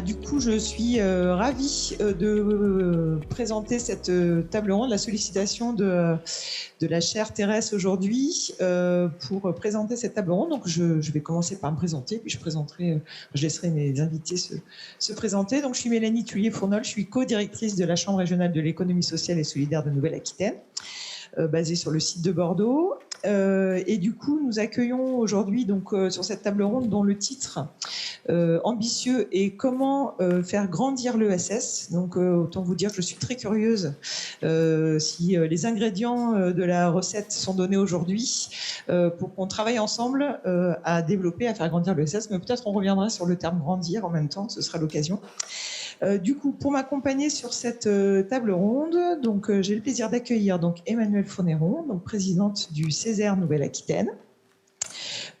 Du coup, je suis ravie de présenter cette table ronde, la sollicitation de la chère Thérèse aujourd'hui pour présenter cette table ronde. Donc, je vais commencer par me présenter, puis je laisserai mes invités se présenter. Donc, je suis Mélanie Thuillier-Fournol, je suis co-directrice de la Chambre régionale de l'économie sociale et solidaire de Nouvelle-Aquitaine, basée sur le site de Bordeaux. Et du coup, nous accueillons aujourd'hui sur cette table ronde dont le titre ambitieux est comment faire grandir l'ESS. Donc, autant vous dire que je suis très curieuse si les ingrédients de la recette sont donnés aujourd'hui pour qu'on travaille ensemble à développer, à faire grandir l'ESS. Mais peut-être on reviendra sur le terme grandir en même temps, ce sera l'occasion. Du coup, pour m'accompagner sur cette table ronde, j'ai le plaisir d'accueillir Emmanuelle Faunéron, présidente du Césaire Nouvelle-Aquitaine,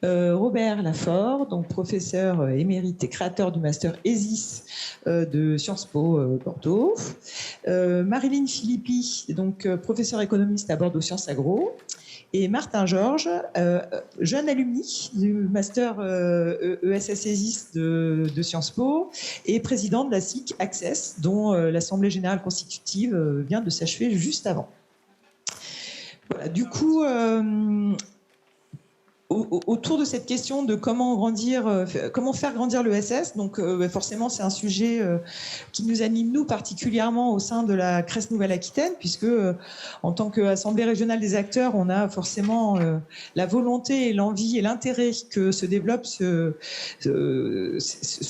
Robert Lafort, professeur émérite et créateur du master ESIS de Sciences Po Bordeaux, Marilyn Philippi, professeur économiste à Bordeaux Sciences Agro, et Martin Georges, jeune alumni du master ESS ESIS de Sciences Po et président de la SIC Access, dont l'Assemblée générale constitutive vient de s'achever juste avant. Voilà, du coup, autour de cette question de comment faire grandir l'ESS, forcément c'est un sujet qui nous anime nous particulièrement au sein de la CRES Nouvelle-Aquitaine, puisque en tant qu'Assemblée régionale des acteurs, on a forcément la volonté et l'envie et l'intérêt que se développe ce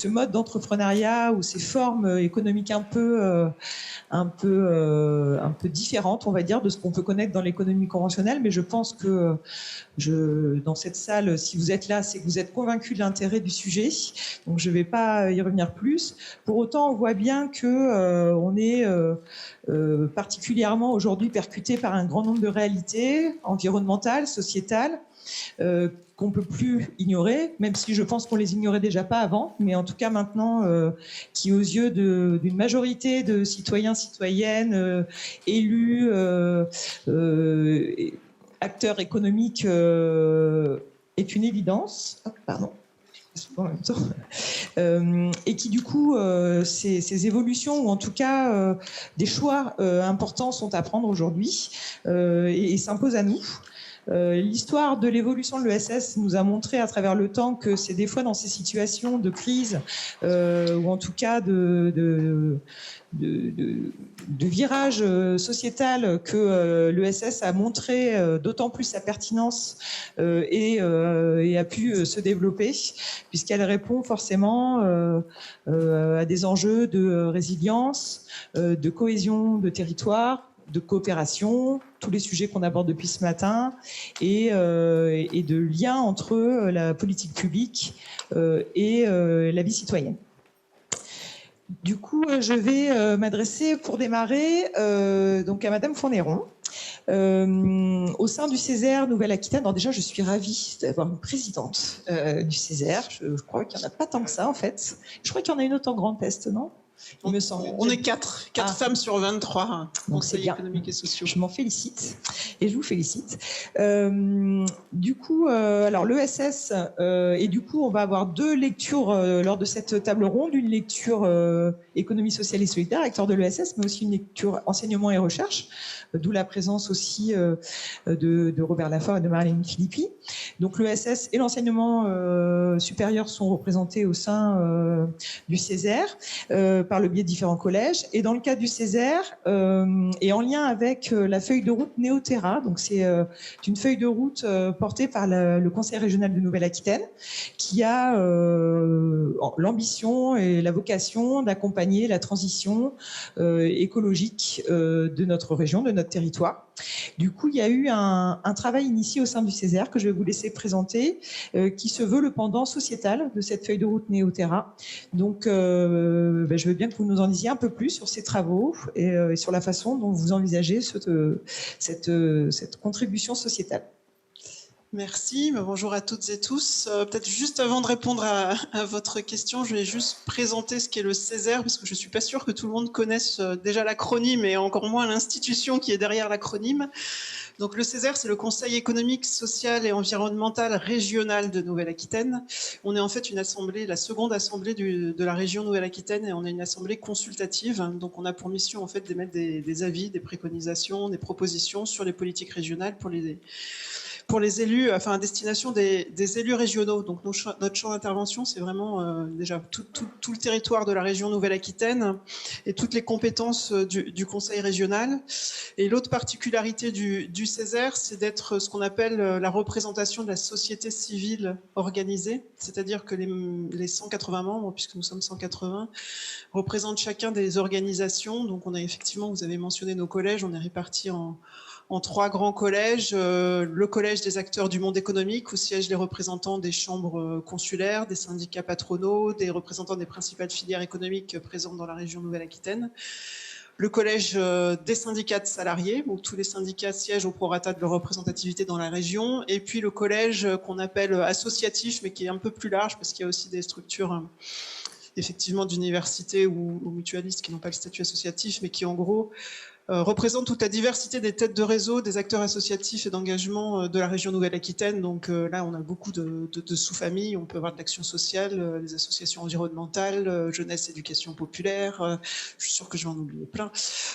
mode d'entrepreneuriat ou ces formes économiques un peu différentes, on va dire, de ce qu'on peut connaître dans l'économie conventionnelle. Mais je pense que dans cette salle, si vous êtes là, c'est que vous êtes convaincus de l'intérêt du sujet. Donc, je ne vais pas y revenir plus. Pour autant, on voit bien que on est particulièrement aujourd'hui percuté par un grand nombre de réalités environnementales, sociétales, qu'on ne peut plus ignorer, même si je pense qu'on les ignorait déjà pas avant, mais en tout cas maintenant, qui aux yeux d'une majorité de citoyens, citoyennes, élus, acteurs économiques est une évidence. Pardon. En même temps. Et qui du coup, ces évolutions, ou en tout cas des choix importants sont à prendre aujourd'hui et s'imposent à nous. L'histoire de l'évolution de l'ESS nous a montré à travers le temps que c'est des fois dans ces situations de crise ou en tout cas de virage sociétal que l'ESS a montré d'autant plus sa pertinence et a pu se développer, puisqu'elle répond forcément à des enjeux de résilience, de cohésion de territoire, de coopération, tous les sujets qu'on aborde depuis ce matin, et de lien entre la politique publique et la vie citoyenne. Du coup, je vais m'adresser pour démarrer à Madame Faunéron. Au sein du Césaire Nouvelle-Aquitaine, alors déjà je suis ravie d'avoir une présidente du Césaire. Je crois qu'il n'y en a pas tant que ça en fait. Je crois qu'il y en a une autre en Grand Est, non ? Il me semble. On est 4 femmes sur 23 conseils économiques et sociaux. Je m'en félicite et je vous félicite. Du coup, alors l'ESS et du coup on va avoir deux lectures lors de cette table ronde, une lecture économie sociale et solidaire, acteur de l'ESS, mais aussi une lecture enseignement et recherche, d'où la présence aussi de Robert Lafort et de Marilyn Philippi. Donc l'ESS et l'enseignement supérieur sont représentés au sein du Césaire par le biais de différents collèges. Et dans le cadre du Césaire, et en lien avec la feuille de route Néoterra, donc c'est une feuille de route portée par le Conseil régional de Nouvelle-Aquitaine, qui a l'ambition et la vocation d'accompagner la transition écologique de notre région, de notre territoire. Du coup, il y a eu un travail initié au sein du Césaire que je vais vous laisser présenter, qui se veut le pendant sociétal de cette feuille de route Néoterra. Donc, je veux bien que vous nous en disiez un peu plus sur ces travaux et sur la façon dont vous envisagez cette contribution sociétale. Merci, bonjour à toutes et tous. Peut-être juste avant de répondre à votre question, je vais juste présenter ce qu'est le Césaire, parce que je ne suis pas sûre que tout le monde connaisse déjà l'acronyme et encore moins l'institution qui est derrière l'acronyme. Donc le Césaire, c'est le Conseil économique, social et environnemental régional de Nouvelle-Aquitaine. On est en fait une assemblée, la seconde assemblée de la région Nouvelle-Aquitaine, et on est une assemblée consultative. Donc on a pour mission en fait d'émettre des avis, des préconisations, des propositions sur les politiques régionales pour les élus, enfin à destination des élus régionaux. Donc notre champ d'intervention, c'est vraiment déjà tout le territoire de la région Nouvelle-Aquitaine et toutes les compétences du conseil régional. Et l'autre particularité du Césaire, c'est d'être ce qu'on appelle la représentation de la société civile organisée, c'est-à-dire que les 180 membres, puisque nous sommes 180, représentent chacun des organisations. Donc on a effectivement, vous avez mentionné nos collèges, on est répartis en 3 grands collèges. Le collège des acteurs du monde économique, où siègent les représentants des chambres consulaires, des syndicats patronaux, des représentants des principales filières économiques présentes dans la région Nouvelle-Aquitaine. Le collège des syndicats de salariés, où tous les syndicats siègent au prorata de leur représentativité dans la région. Et puis le collège qu'on appelle associatif, mais qui est un peu plus large, parce qu'il y a aussi des structures effectivement d'universités ou mutualistes qui n'ont pas le statut associatif, mais qui en gros représente toute la diversité des têtes de réseau, des acteurs associatifs et d'engagement de la région Nouvelle-Aquitaine. Donc là, on a beaucoup de sous-familles. On peut avoir de l'action sociale, les associations environnementales, jeunesse, éducation populaire. Je suis sûre que je vais en oublier plein.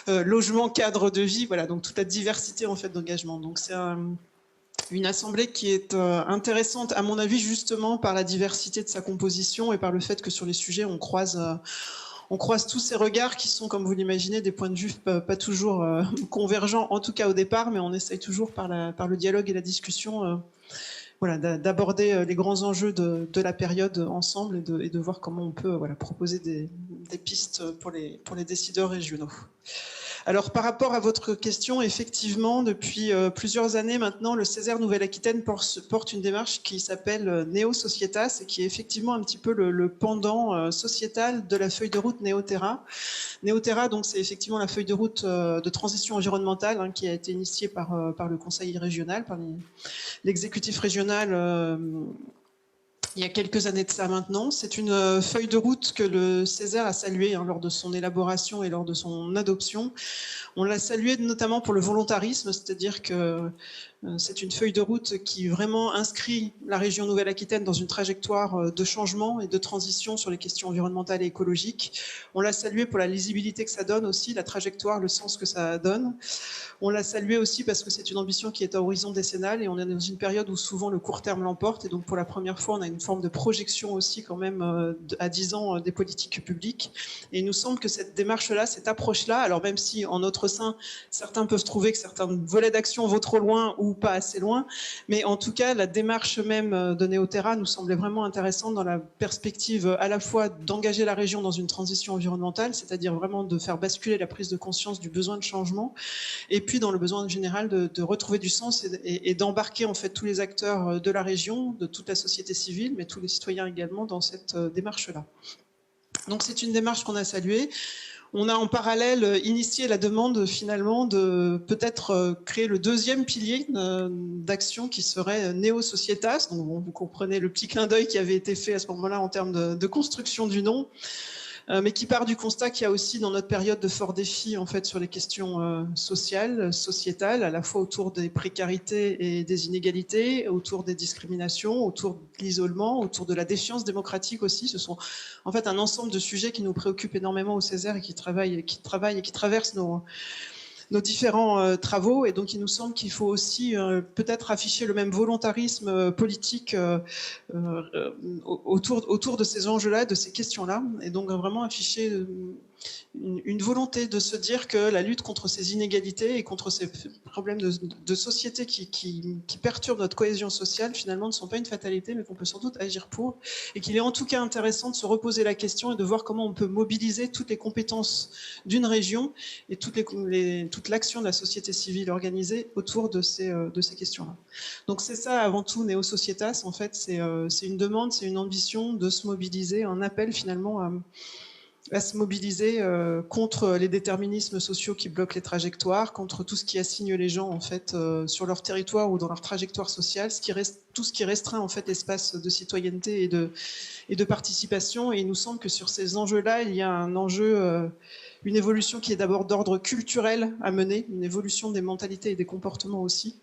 Logement, cadre de vie. Voilà, donc toute la diversité en fait d'engagement. Donc c'est une assemblée qui est intéressante, à mon avis, justement par la diversité de sa composition et par le fait que sur les sujets, on croise tous ces regards qui sont, comme vous l'imaginez, des points de vue pas toujours convergents, en tout cas au départ, mais on essaye toujours par le dialogue et la discussion voilà, d'aborder les grands enjeux de la période ensemble et de voir comment on peut voilà, proposer des pistes pour les décideurs régionaux. Alors par rapport à votre question, effectivement, depuis plusieurs années maintenant, le Césaire Nouvelle-Aquitaine porte une démarche qui s'appelle Neo Societas et qui est effectivement un petit peu le pendant sociétal de la feuille de route Néoterra. Néoterra, donc c'est effectivement la feuille de route de transition environnementale qui a été initiée par le Conseil régional, par l'exécutif régional il y a quelques années de ça maintenant. C'est une feuille de route que le Césaire a saluée lors de son élaboration et lors de son adoption. On l'a saluée notamment pour le volontarisme, c'est-à-dire que c'est une feuille de route qui vraiment inscrit la région Nouvelle-Aquitaine dans une trajectoire de changement et de transition sur les questions environnementales et écologiques. On l'a saluée pour la lisibilité que ça donne aussi, la trajectoire, le sens que ça donne. On l'a saluée aussi parce que c'est une ambition qui est à horizon décennal et on est dans une période où souvent le court terme l'emporte et donc pour la première fois on a une forme de projection aussi quand même à 10 ans des politiques publiques. Et il nous semble que cette démarche-là, cette approche-là, alors même si en notre sein certains peuvent trouver que certains volets d'action vont trop loin ou pas assez loin, mais en tout cas la démarche même de Néoterra nous semblait vraiment intéressante dans la perspective à la fois d'engager la région dans une transition environnementale, c'est-à-dire vraiment de faire basculer la prise de conscience du besoin de changement, et puis dans le besoin général de retrouver du sens et d'embarquer en fait tous les acteurs de la région, de toute la société civile, mais tous les citoyens également dans cette démarche-là. Donc c'est une démarche qu'on a saluée. On a en parallèle initié la demande finalement de peut-être créer le deuxième pilier d'action qui serait Neo Societas. Donc bon, vous comprenez le petit clin d'œil qui avait été fait à ce moment-là en termes de construction du nom, mais qui part du constat qu'il y a aussi dans notre période de forts défis en fait sur les questions sociales, sociétales, à la fois autour des précarités et des inégalités, autour des discriminations, autour de l'isolement, autour de la défiance démocratique aussi. Ce sont en fait un ensemble de sujets qui nous préoccupent énormément au Césaire et qui travaillent et qui traversent nos différents travaux, et donc il nous semble qu'il faut aussi peut-être afficher le même volontarisme politique autour de ces enjeux-là, de ces questions-là, et donc vraiment afficher une volonté de se dire que la lutte contre ces inégalités et contre ces problèmes de société qui perturbent notre cohésion sociale, finalement, ne sont pas une fatalité, mais qu'on peut sans doute agir pour, et qu'il est en tout cas intéressant de se reposer la question et de voir comment on peut mobiliser toutes les compétences d'une région et toute l'action de la société civile organisée autour de ces questions-là. Donc c'est ça, avant tout, Neo Societas, en fait, c'est une demande, c'est une ambition de se mobiliser, un appel finalement à se mobiliser contre les déterminismes sociaux qui bloquent les trajectoires, contre tout ce qui assigne les gens en fait sur leur territoire ou dans leur trajectoire sociale, tout ce qui restreint en fait l'espace de citoyenneté et de participation. Et il nous semble que sur ces enjeux-là, il y a un enjeu, une évolution qui est d'abord d'ordre culturel à mener, une évolution des mentalités et des comportements aussi,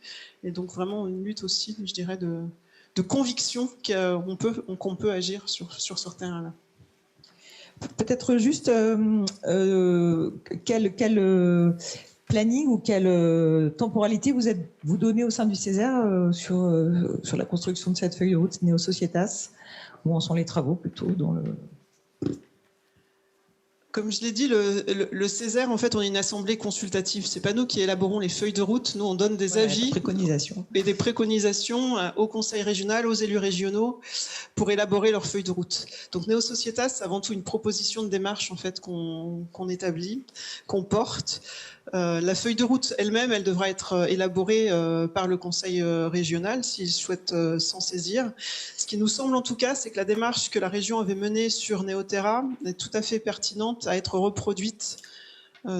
et donc vraiment une lutte aussi, je dirais, de conviction qu'on peut agir sur ce terrain-là. Peut-être juste quel planning ou quelle temporalité vous donnez au sein du Césaire sur la construction de cette feuille de route Neo Societas? Où en sont les travaux plutôt dans le... Comme je l'ai dit, le Césaire, en fait, on est une assemblée consultative. C'est pas nous qui élaborons les feuilles de route. Nous, on donne des avis et des préconisations au Conseil régional, aux élus régionaux, pour élaborer leurs feuilles de route. Donc, Neo Societas, c'est avant tout une proposition de démarche, en fait, qu'on établit, qu'on porte. La feuille de route elle-même, elle devra être élaborée par le Conseil régional s'il souhaite s'en saisir. Ce qui nous semble en tout cas, c'est que la démarche que la région avait menée sur Neoterra est tout à fait pertinente à être reproduite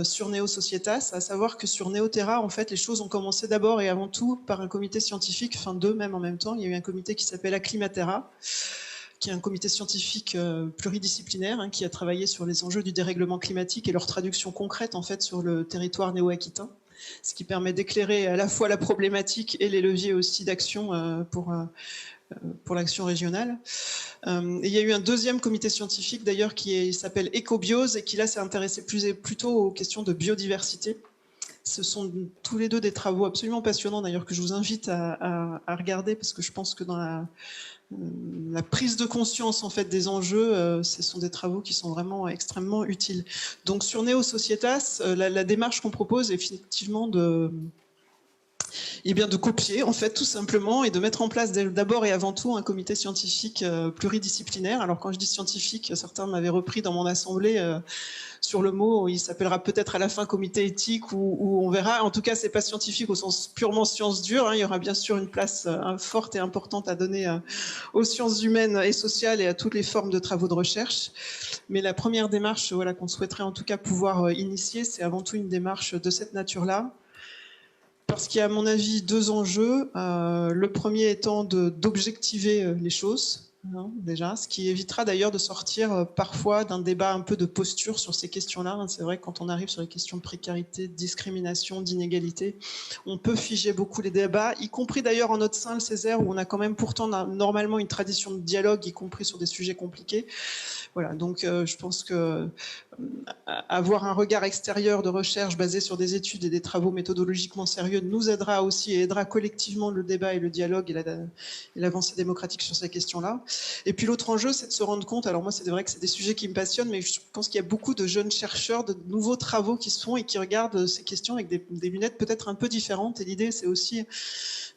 sur Neo Societas, à savoir que sur Neoterra, en fait, les choses ont commencé d'abord et avant tout par un comité scientifique, enfin deux même en même temps. Il y a eu un comité qui s'appelle Acclimatera, qui est un comité scientifique pluridisciplinaire qui a travaillé sur les enjeux du dérèglement climatique et leur traduction concrète en fait sur le territoire néo-aquitain, ce qui permet d'éclairer à la fois la problématique et les leviers aussi d'action pour l'action régionale. Et il y a eu un deuxième comité scientifique d'ailleurs qui s'appelle Ecobiose et qui là s'est intéressé plutôt aux questions de biodiversité. Ce sont tous les deux des travaux absolument passionnants d'ailleurs que je vous invite à regarder parce que je pense que dans la prise de conscience en fait des enjeux, ce sont des travaux qui sont vraiment extrêmement utiles. Donc sur Neo Societas, la démarche qu'on propose est effectivement de copier en fait tout simplement et de mettre en place d'abord et avant tout un comité scientifique pluridisciplinaire. Alors quand je dis scientifique, certains m'avaient repris dans mon assemblée sur le mot, il s'appellera peut-être à la fin comité éthique ou on verra. En tout cas, c'est pas scientifique au sens purement sciences dures. Il y aura bien sûr une place forte et importante à donner aux sciences humaines et sociales et à toutes les formes de travaux de recherche. Mais la première démarche, voilà, qu'on souhaiterait en tout cas pouvoir initier, c'est avant tout une démarche de cette nature-là. Parce qu'il y a à mon avis deux enjeux. Le premier étant d'objectiver les choses. Déjà, ce qui évitera d'ailleurs de sortir parfois d'un débat un peu de posture sur ces questions-là. C'est vrai que quand on arrive sur les questions de précarité, de discrimination, d'inégalité, on peut figer beaucoup les débats, y compris d'ailleurs en notre sein, le Césaire, où on a quand même pourtant normalement une tradition de dialogue, y compris sur des sujets compliqués. Voilà, donc je pense que avoir un regard extérieur de recherche basé sur des études et des travaux méthodologiquement sérieux nous aidera aussi et aidera collectivement le débat et le dialogue et l'avancée démocratique sur ces questions-là. Et puis l'autre enjeu, c'est de se rendre compte, alors moi c'est vrai que c'est des sujets qui me passionnent, mais je pense qu'il y a beaucoup de jeunes chercheurs, de nouveaux travaux qui se font et qui regardent ces questions avec des lunettes peut-être un peu différentes. Et l'idée, c'est aussi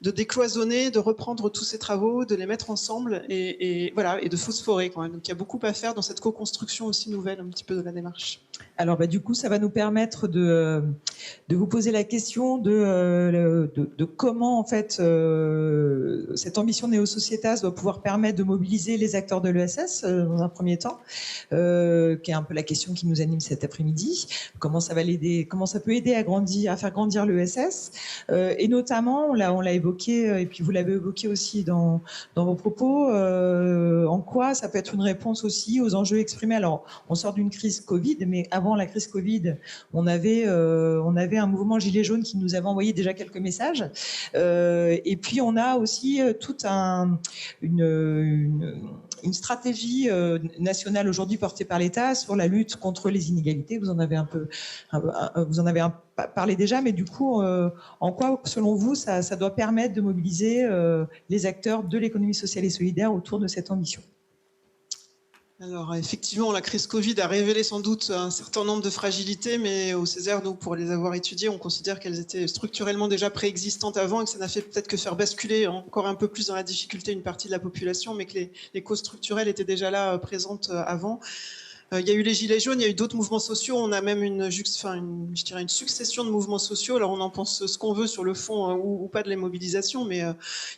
de décloisonner, de reprendre tous ces travaux, de les mettre ensemble et voilà, et de phosphorer quand même. Donc il y a beaucoup à faire dans cette co-construction aussi nouvelle un petit peu de la démarche. Alors du coup, ça va nous permettre de vous poser la question de comment en fait cette ambition Neo Societas doit pouvoir permettre de mobiliser les acteurs de l'ESS dans un premier temps, qui est un peu la question qui nous anime cet après-midi. Comment ça va l'aider, comment ça peut aider à faire grandir l'ESS, et notamment on l'a évoqué et puis vous l'avez évoqué aussi dans vos propos, en quoi ça peut être une réponse aussi aux enjeux exprimés. Alors on sort d'une crise Covid, mais avant la crise Covid, on avait un mouvement Gilets jaunes qui nous avait envoyé déjà quelques messages. Et puis on a aussi toute une stratégie nationale aujourd'hui portée par l'État sur la lutte contre les inégalités. Vous en avez parlé déjà, mais du coup, en quoi, selon vous, ça doit permettre de mobiliser les acteurs de l'économie sociale et solidaire autour de cette ambition? Alors effectivement, la crise Covid a révélé sans doute un certain nombre de fragilités, mais au Césaire, nous, pour les avoir étudiées, on considère qu'elles étaient structurellement déjà préexistantes avant et que ça n'a fait peut-être que faire basculer encore un peu plus dans la difficulté une partie de la population, mais que les causes structurelles étaient déjà là présentes avant. Il y a eu les Gilets jaunes, il y a eu d'autres mouvements sociaux. On a même une succession de mouvements sociaux. Alors on en pense ce qu'on veut sur le fond ou pas de la mobilisation, mais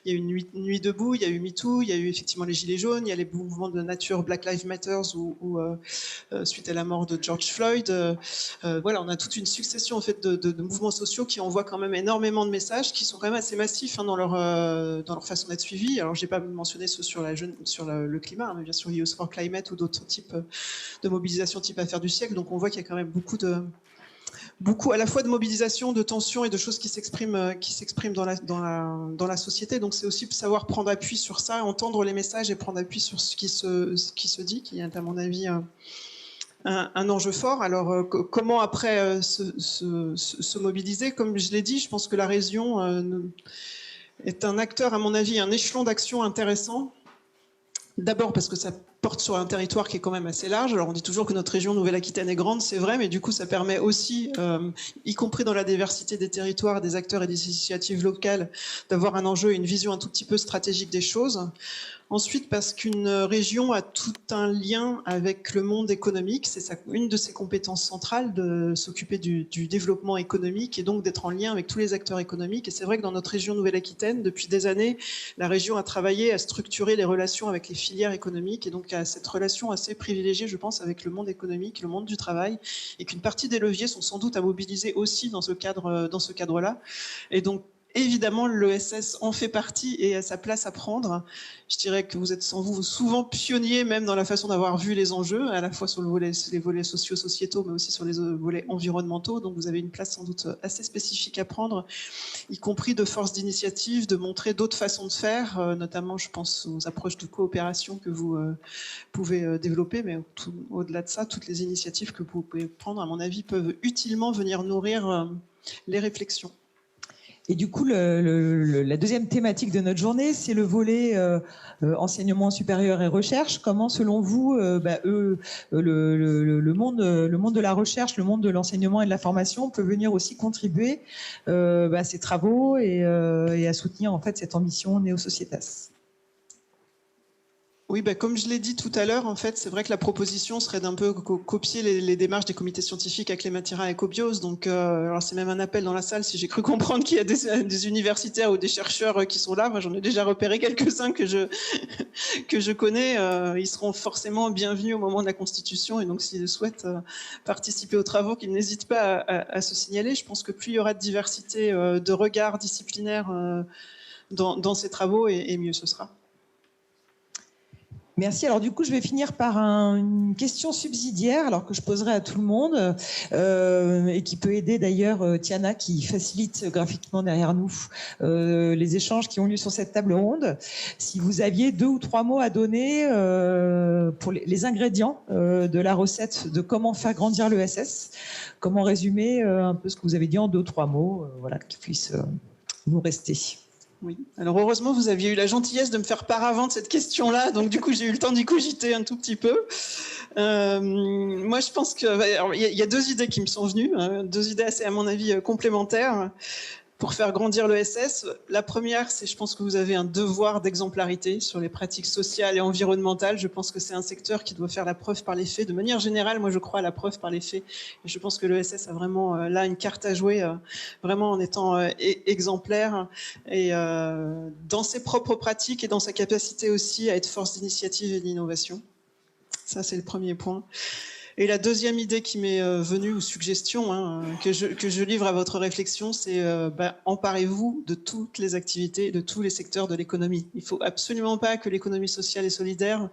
il y a eu une nuit debout, il y a eu MeToo, il y a eu effectivement les Gilets jaunes, il y a les mouvements de nature Black Lives Matter ou suite à la mort de George Floyd. Voilà, on a toute une succession en fait de mouvements sociaux qui envoient quand même énormément de messages, qui sont quand même assez massifs dans leur façon d'être suivis. Alors j'ai pas mentionné ceux sur le climat, hein, mais bien sûr Youth for Climate ou d'autres types de mobilisation type affaire du siècle. Donc on voit qu'il y a quand même beaucoup à la fois de mobilisation, de tensions et de choses qui s'expriment dans la société. Donc c'est aussi savoir prendre appui sur ça, entendre les messages et prendre appui sur ce qui se dit, qui est à mon avis un enjeu fort. Alors comment après se mobiliser? Comme je l'ai dit, je pense que la région est un acteur, à mon avis, un échelon d'action intéressant. D'abord parce que ça porte sur un territoire qui est quand même assez large. Alors on dit toujours que notre région Nouvelle-Aquitaine est grande, c'est vrai, mais du coup ça permet aussi, y compris dans la diversité des territoires, des acteurs et des initiatives locales, d'avoir un enjeu et une vision un tout petit peu stratégique des choses. Ensuite, parce qu'une région a tout un lien avec le monde économique. C'est une de ses compétences centrales de s'occuper du développement économique et donc d'être en lien avec tous les acteurs économiques. Et c'est vrai que dans notre région Nouvelle-Aquitaine, depuis des années, la région a travaillé à structurer les relations avec les filières économiques et donc à cette relation assez privilégiée, je pense, avec le monde économique, le monde du travail, et qu'une partie des leviers sont sans doute à mobiliser aussi dans ce cadre-là. Et donc, évidemment, l'ESS en fait partie et a sa place à prendre. Je dirais que vous êtes sans vous souvent pionnier même dans la façon d'avoir vu les enjeux, à la fois sur les volets sociaux-sociétaux, mais aussi sur les volets environnementaux. Donc vous avez une place sans doute assez spécifique à prendre, y compris de force d'initiative, de montrer d'autres façons de faire, notamment je pense aux approches de coopération que vous pouvez développer, mais au-delà de ça, toutes les initiatives que vous pouvez prendre, à mon avis, peuvent utilement venir nourrir les réflexions. Et du coup, la deuxième thématique de notre journée, c'est le volet enseignement supérieur et recherche. Comment, selon vous, le monde de la recherche, le monde de l'enseignement et de la formation peut venir aussi contribuer à ces travaux et à soutenir en fait cette ambition Neo Societas? Oui, comme je l'ai dit tout à l'heure, en fait, c'est vrai que la proposition serait d'un peu copier les démarches des comités scientifiques avec les matières et Cobios. Donc, alors c'est même un appel dans la salle. Si j'ai cru comprendre qu'il y a des universitaires ou des chercheurs qui sont là, moi j'en ai déjà repéré quelques-uns que je connais. Ils seront forcément bienvenus au moment de la Constitution. Et donc, s'ils souhaitent participer aux travaux, qu'ils n'hésitent pas à se signaler. Je pense que plus il y aura de diversité de regards disciplinaires dans ces travaux, et mieux ce sera. Merci. Alors du coup, je vais finir par une question subsidiaire, alors que je poserai à tout le monde et qui peut aider d'ailleurs Tiana, qui facilite graphiquement derrière nous les échanges qui ont lieu sur cette table ronde. Si vous aviez 2 ou 3 mots à donner pour les ingrédients de la recette de comment faire grandir l'ESS, comment résumer un peu ce que vous avez dit en 2 ou 3 mots, voilà, qui puissent nous rester. Oui. Alors heureusement, vous aviez eu la gentillesse de me faire part avant de cette question-là, donc du coup j'ai eu le temps d'y cogiter un tout petit peu. Moi, je pense que il y a 2 idées qui me sont venues, 2 idées assez, à mon avis, complémentaires pour faire grandir l'ESS. La première, c'est je pense que vous avez un devoir d'exemplarité sur les pratiques sociales et environnementales. Je pense que c'est un secteur qui doit faire la preuve par les faits. De manière générale, moi je crois à la preuve par les faits. Et je pense que l'ESS a vraiment là une carte à jouer, vraiment en étant exemplaire et dans ses propres pratiques et dans sa capacité aussi à être force d'initiative et d'innovation. Ça, c'est le premier point. Et la deuxième idée qui m'est venue, ou suggestion, que je livre à votre réflexion, c'est emparez-vous de toutes les activités, de tous les secteurs de l'économie. Il ne faut absolument pas que l'économie sociale et solidaire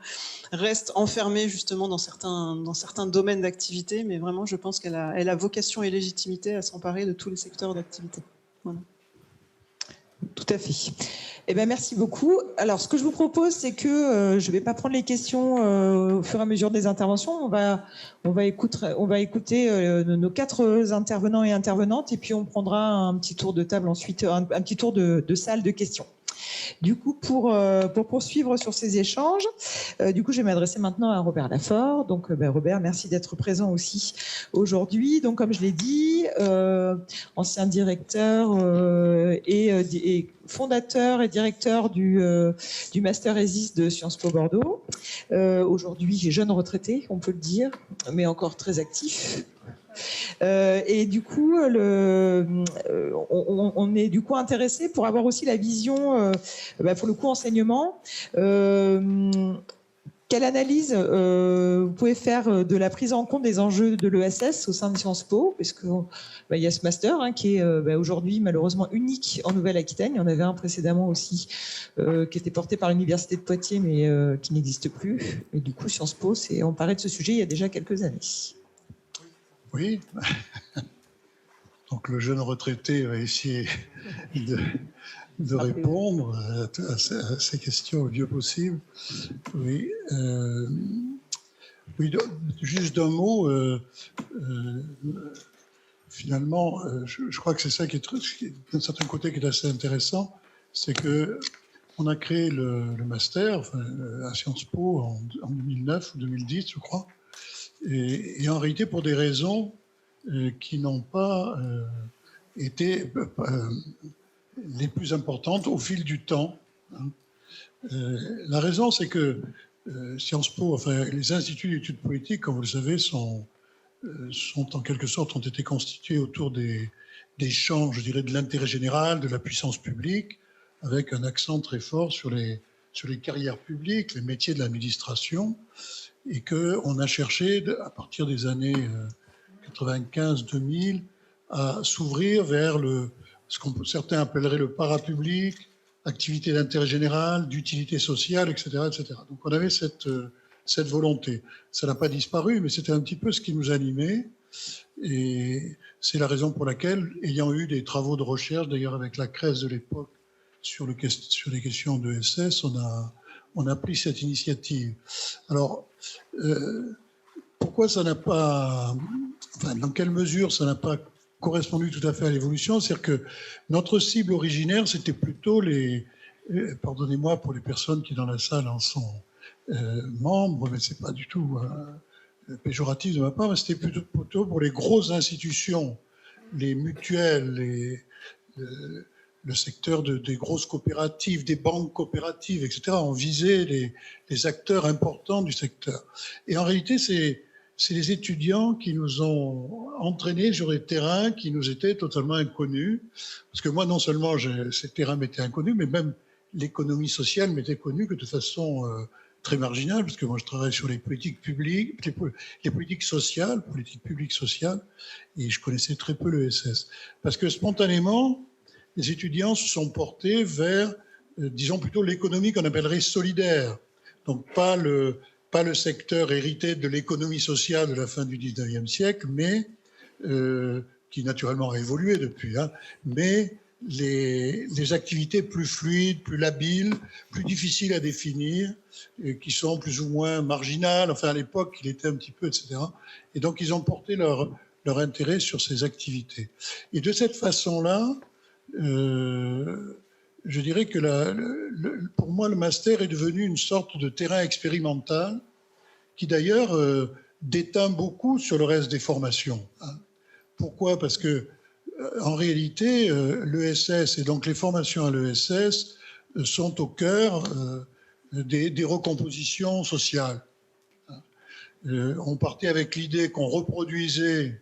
reste enfermée justement dans certains domaines d'activité, mais vraiment, je pense qu'elle a vocation et légitimité à s'emparer de tous les secteurs d'activité. Voilà. Tout à fait. Eh bien, merci beaucoup. Alors, ce que je vous propose, c'est que je ne vais pas prendre les questions au fur et à mesure des interventions. On va écouter nos 4 intervenants et intervenantes, et puis on prendra un petit tour de table ensuite, un petit tour de salle de questions. Du coup, pour poursuivre sur ces échanges, du coup, je vais m'adresser maintenant à Robert Lafort. Donc, Robert, merci d'être présent aussi aujourd'hui. Donc, comme je l'ai dit, ancien directeur et fondateur et directeur du Master ESIS de Sciences Po Bordeaux. Aujourd'hui, jeune retraité, on peut le dire, mais encore très actif. Et du coup, on est du coup intéressé pour avoir aussi la vision, pour le coup enseignement. Quelle analyse vous pouvez faire de la prise en compte des enjeux de l'ESS au sein de Sciences Po, parce que il y a ce master qui est aujourd'hui malheureusement unique en Nouvelle-Aquitaine. Il y en avait un précédemment aussi qui était porté par l'université de Poitiers, mais qui n'existe plus. Et du coup, Sciences Po s'est emparé de ce sujet il y a déjà quelques années. Oui, donc le jeune retraité va essayer de répondre à ces questions le mieux possible. Oui, oui, juste d'un mot, finalement, je crois que c'est ça qui est d'un certain côté qui est assez intéressant, c'est que on a créé le master à Sciences Po en 2009 ou 2010, je crois. Et en réalité, pour des raisons qui n'ont pas été les plus importantes au fil du temps. La raison, c'est que Sciences Po, les instituts d'études politiques, comme vous le savez, sont en quelque sorte, ont été constitués autour des champs, je dirais, de l'intérêt général, de la puissance publique, avec un accent très fort sur les carrières publiques, les métiers de l'administration, et qu'on a cherché, à partir des années 95-2000, à s'ouvrir vers ce que certains appelleraient le parapublic, activité d'intérêt général, d'utilité sociale, etc., etc. Donc on avait cette volonté. Ça n'a pas disparu, mais c'était un petit peu ce qui nous animait. Et c'est la raison pour laquelle, ayant eu des travaux de recherche, d'ailleurs avec la CRES de l'époque, sur les questions de SS, on a pris cette initiative. Alors, pourquoi ça n'a pas... dans quelle mesure ça n'a pas correspondu tout à fait à l'évolution? C'est-à-dire que notre cible originaire, c'était plutôt pardonnez-moi pour les personnes qui dans la salle en sont membres, mais c'est pas du tout péjoratif de ma part, mais c'était plutôt pour les grosses institutions, les mutuelles, le secteur des grosses coopératives, des banques coopératives, etc. On visait les acteurs importants du secteur. Et en réalité, c'est les étudiants qui nous ont entraînés sur des terrains qui nous étaient totalement inconnus. Parce que moi, non seulement ces terrains m'étaient inconnus, mais même l'économie sociale m'était connue que de façon très marginale, parce que moi, je travaille sur les politiques publiques, les politiques sociales, politiques publiques sociales, et je connaissais très peu l'ESS. Parce que spontanément, les étudiants se sont portés vers, disons plutôt l'économie qu'on appellerait solidaire. Donc pas le secteur hérité de l'économie sociale de la fin du 19e siècle, mais qui naturellement a évolué depuis, mais les activités plus fluides, plus labiles, plus difficiles à définir, qui sont plus ou moins marginales. Enfin, à l'époque, il était un petit peu, etc. Et donc, ils ont porté leur intérêt sur ces activités. Et de cette façon-là, je dirais que pour moi, le master est devenu une sorte de terrain expérimental qui d'ailleurs déteint beaucoup sur le reste des formations. Pourquoi ? Parce que en réalité, l'ESS et donc les formations à l'ESS sont au cœur des recompositions sociales. On partait avec l'idée qu'on reproduisait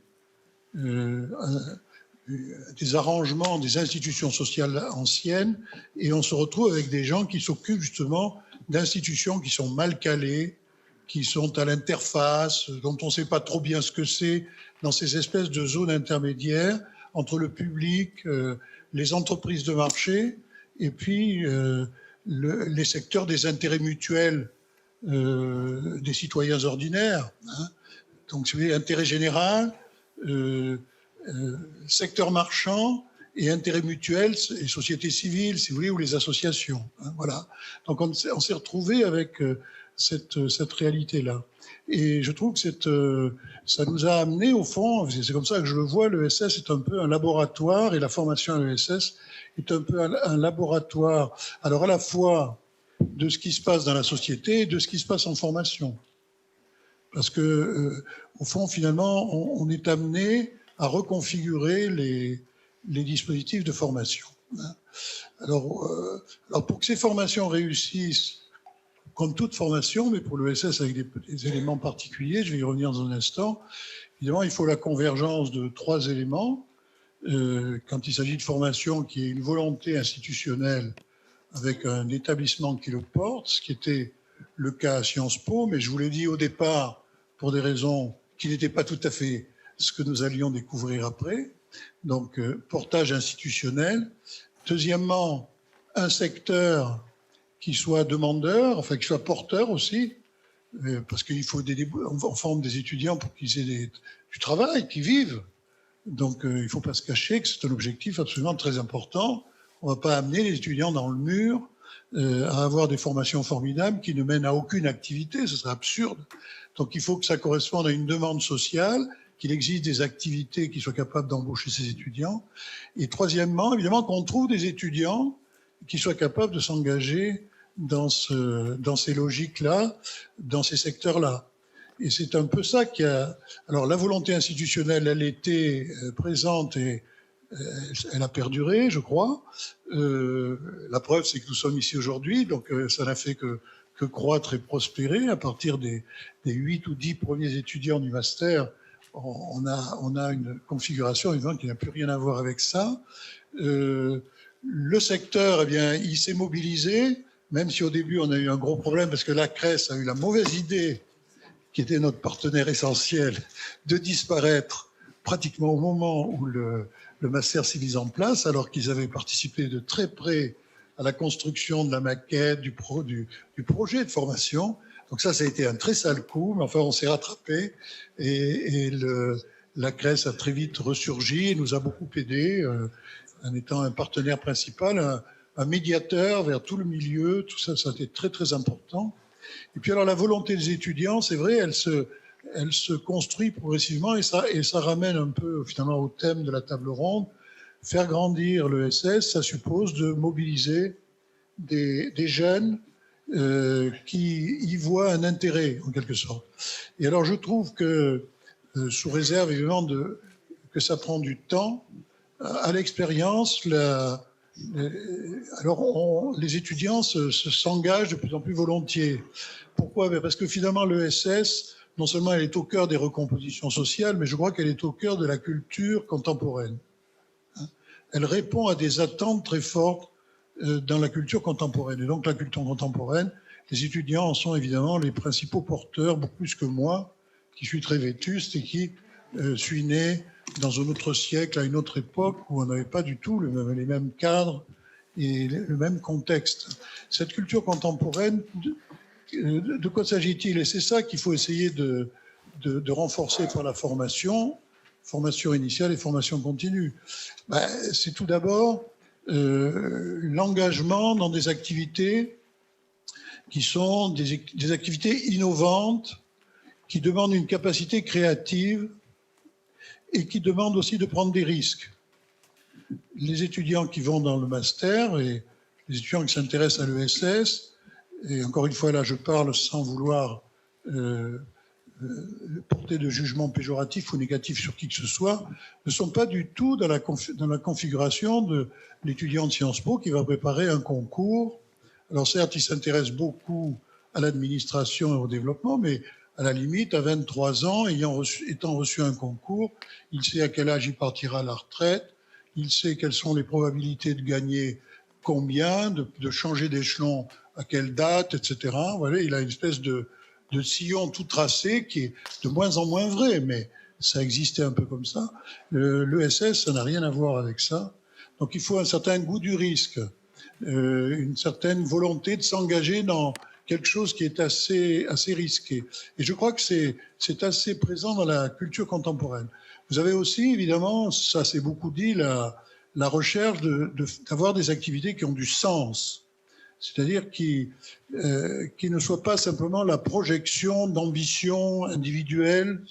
des arrangements des institutions sociales anciennes, et on se retrouve avec des gens qui s'occupent justement d'institutions qui sont mal calées, qui sont à l'interface, dont on ne sait pas trop bien ce que c'est, dans ces espèces de zones intermédiaires entre le public, les entreprises de marché, et puis les secteurs des intérêts mutuels des citoyens ordinaires. Donc, si vous voulez, intérêt général, secteur marchand et intérêt mutuel et société civile, si vous voulez, ou les associations. Voilà. Donc on s'est retrouvé avec cette réalité-là. Et je trouve que ça nous a amené, au fond, c'est comme ça que je le vois, l'ESS est un peu un laboratoire, et la formation à l'ESS est un peu un laboratoire, alors à la fois de ce qui se passe dans la société et de ce qui se passe en formation. Parce que, au fond, finalement, on est amené à reconfigurer les dispositifs de formation. Alors, pour que ces formations réussissent, comme toute formation, mais pour l'ESS avec des éléments particuliers, je vais y revenir dans un instant, évidemment, il faut la convergence de 3 éléments. Quand il s'agit de formation qui est une volonté institutionnelle avec un établissement qui le porte, ce qui était le cas à Sciences Po, mais je vous l'ai dit au départ, pour des raisons qui n'étaient pas tout à fait ce que nous allions découvrir après. Donc, portage institutionnel. Deuxièmement, un secteur qui soit demandeur, enfin qui soit porteur aussi, parce qu'il faut on forme des étudiants pour qu'ils aient du travail, qu'ils vivent. Donc, il ne faut pas se cacher que c'est un objectif absolument très important. On ne va pas amener les étudiants dans le mur à avoir des formations formidables qui ne mènent à aucune activité, ce serait absurde. Donc il faut que ça corresponde à une demande sociale, qu'il existe des activités qui soient capables d'embaucher ces étudiants. Et troisièmement, évidemment, qu'on trouve des étudiants qui soient capables de s'engager dans ces logiques-là, dans ces secteurs-là. Et c'est un peu ça qui a... Alors la volonté institutionnelle, elle était présente et elle a perduré, je crois. La preuve, c'est que nous sommes ici aujourd'hui, donc ça n'a fait que croître et prospérer. À partir des 8 ou 10 premiers étudiants du master, on a une configuration évidemment qui n'a plus rien à voir avec ça. Le secteur, eh bien, il s'est mobilisé, même si au début on a eu un gros problème parce que la CRES a eu la mauvaise idée, qui était notre partenaire essentiel, de disparaître pratiquement au moment où le master s'est mis en place, alors qu'ils avaient participé de très près à la construction de la maquette, du projet de formation. Donc ça a été un très sale coup, mais enfin on s'est rattrapé et la CRES a très vite ressurgi et nous a beaucoup aidé en étant un partenaire principal, un médiateur vers tout le milieu. Tout ça, ça a été très très important. Et puis alors la volonté des étudiants, c'est vrai, elle se construit progressivement et ça ramène un peu finalement au thème de la table ronde. Faire grandir l'ESS, ça suppose de mobiliser des jeunes qui y voient un intérêt, en quelque sorte. Et alors je trouve que, sous réserve évidemment que ça prend du temps, à l'expérience, les étudiants s'engagent de plus en plus volontiers. Pourquoi? Parce que finalement l'ESS, non seulement elle est au cœur des recompositions sociales, mais je crois qu'elle est au cœur de la culture contemporaine. Elle répond à des attentes très fortes dans la culture contemporaine. Et donc la culture contemporaine, les étudiants en sont évidemment les principaux porteurs, beaucoup plus que moi, qui suis très vétuste et qui suis né dans un autre siècle, à une autre époque, où on n'avait pas du tout les mêmes cadres et le même contexte. Cette culture contemporaine, de quoi s'agit-il? Et c'est ça qu'il faut essayer de renforcer par la formation initiale et formation continue. C'est tout d'abord l'engagement dans des activités qui sont des activités innovantes, qui demandent une capacité créative et qui demandent aussi de prendre des risques. Les étudiants qui vont dans le master et les étudiants qui s'intéressent à l'ESS, et encore une fois là je parle sans vouloir porter de jugement péjoratif ou négatif sur qui que ce soit, ne sont pas du tout dans la configuration de l'étudiant de Sciences Po qui va préparer un concours. Alors certes, il s'intéresse beaucoup à l'administration et au développement, mais à la limite, à 23 ans, étant reçu un concours, il sait à quel âge il partira à la retraite, il sait quelles sont les probabilités de gagner combien, de changer d'échelon à quelle date, etc. Voilà, il a une espèce de sillon tout tracé qui est de moins en moins vrai, mais ça existait un peu comme ça. L'ESS, ça n'a rien à voir avec ça. Donc il faut un certain goût du risque, une certaine volonté de s'engager dans quelque chose qui est assez risqué. Et je crois que c'est assez présent dans la culture contemporaine. Vous avez aussi, évidemment, ça c'est beaucoup dit, la recherche d'avoir des activités qui ont du sens. c'est-à-dire qui ne soit pas simplement la projection d'ambitions individuelles,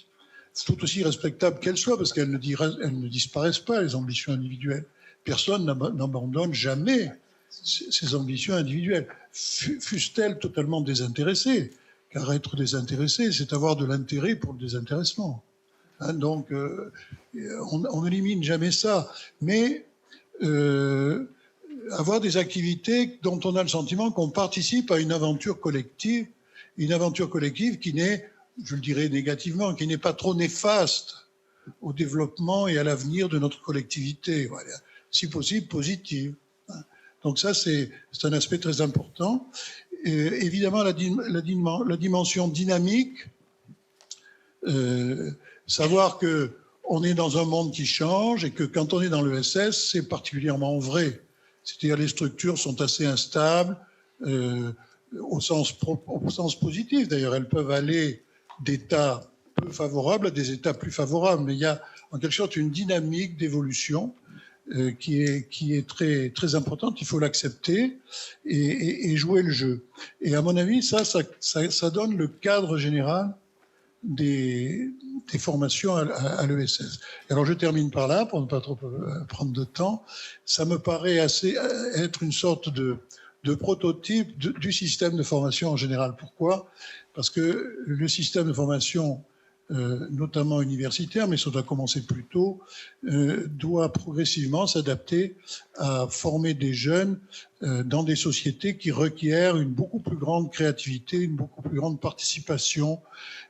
tout aussi respectables qu'elles soient, parce qu'elles ne disparaissent pas, les ambitions individuelles. Personne n'abandonne jamais ces ambitions individuelles, fussent-elles totalement désintéressées, car être désintéressé, c'est avoir de l'intérêt pour le désintéressement. Hein, donc, on n'élimine jamais ça, mais avoir des activités dont on a le sentiment qu'on participe à une aventure collective qui n'est, je le dirais négativement, qui n'est pas trop néfaste au développement et à l'avenir de notre collectivité, voilà. Si possible positive. Donc ça, c'est un aspect très important. Et évidemment, la dimension dynamique, savoir qu'on est dans un monde qui change et que quand on est dans l'ESS, c'est particulièrement vrai. C'est-à-dire les structures sont assez instables, au sens positif. D'ailleurs, elles peuvent aller d'états peu favorables à des états plus favorables. Mais il y a en quelque sorte une dynamique d'évolution qui est très, très importante. Il faut l'accepter et jouer le jeu. Et à mon avis, ça donne le cadre général des formations à l'ESS. Alors je termine par là, pour ne pas trop prendre de temps. Ça me paraît être une sorte de prototype du système de formation en général. Pourquoi ? Parce que le système de formation, notamment universitaire, mais ça doit commencer plus tôt, doit progressivement s'adapter à former des jeunes dans des sociétés qui requièrent une beaucoup plus grande créativité, une beaucoup plus grande participation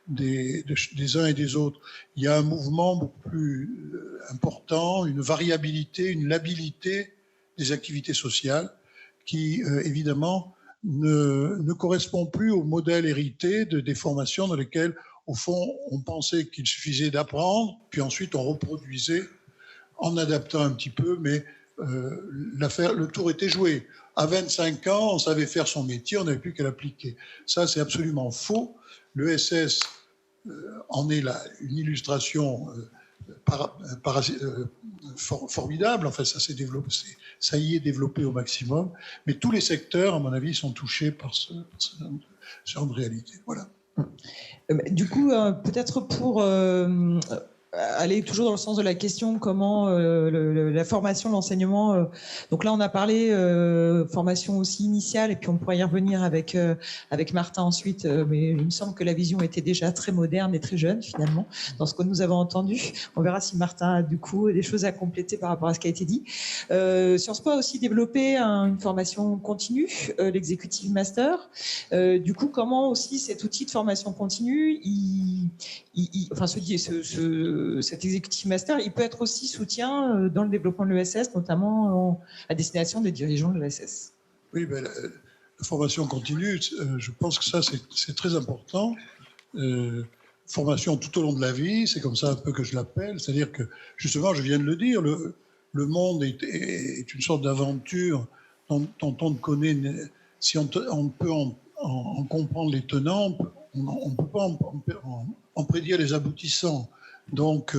des uns et des autres. Il y a un mouvement beaucoup plus important, une variabilité, une labilité des activités sociales qui, évidemment, ne correspond plus au modèle hérité des formations dans lesquelles, au fond, on pensait qu'il suffisait d'apprendre, puis ensuite on reproduisait en adaptant un petit peu, mais le tour était joué. À 25 ans, on savait faire son métier, on n'avait plus qu'à l'appliquer. Ça, c'est absolument faux. L'ESS en est une illustration formidable. Enfin, ça s'est développé, ça y est développé au maximum. Mais tous les secteurs, à mon avis, sont touchés par ce genre de réalité. Voilà. Du coup, peut-être pour aller toujours dans le sens de la question, comment la formation, l'enseignement. Donc là, on a parlé formation aussi initiale, et puis on pourrait y revenir avec Martin ensuite. Mais il me semble que la vision était déjà très moderne et très jeune finalement dans ce que nous avons entendu. On verra si Martin a du coup des choses à compléter par rapport à ce qui a été dit. Sciences Po a aussi développé une formation continue, l'executive master. Du coup, comment aussi cet outil de formation continue, cet executive master, il peut être aussi soutien dans le développement de l'ESS, notamment à destination des dirigeants de l'ESS. Oui, ben, la formation continue, je pense que ça, c'est très important. Formation tout au long de la vie, c'est comme ça un peu que je l'appelle. C'est-à-dire que, justement, je viens de le dire, le monde est une sorte d'aventure dont on ne connaît, si on peut en comprendre les tenants, on ne peut pas en prédire les aboutissants. Donc,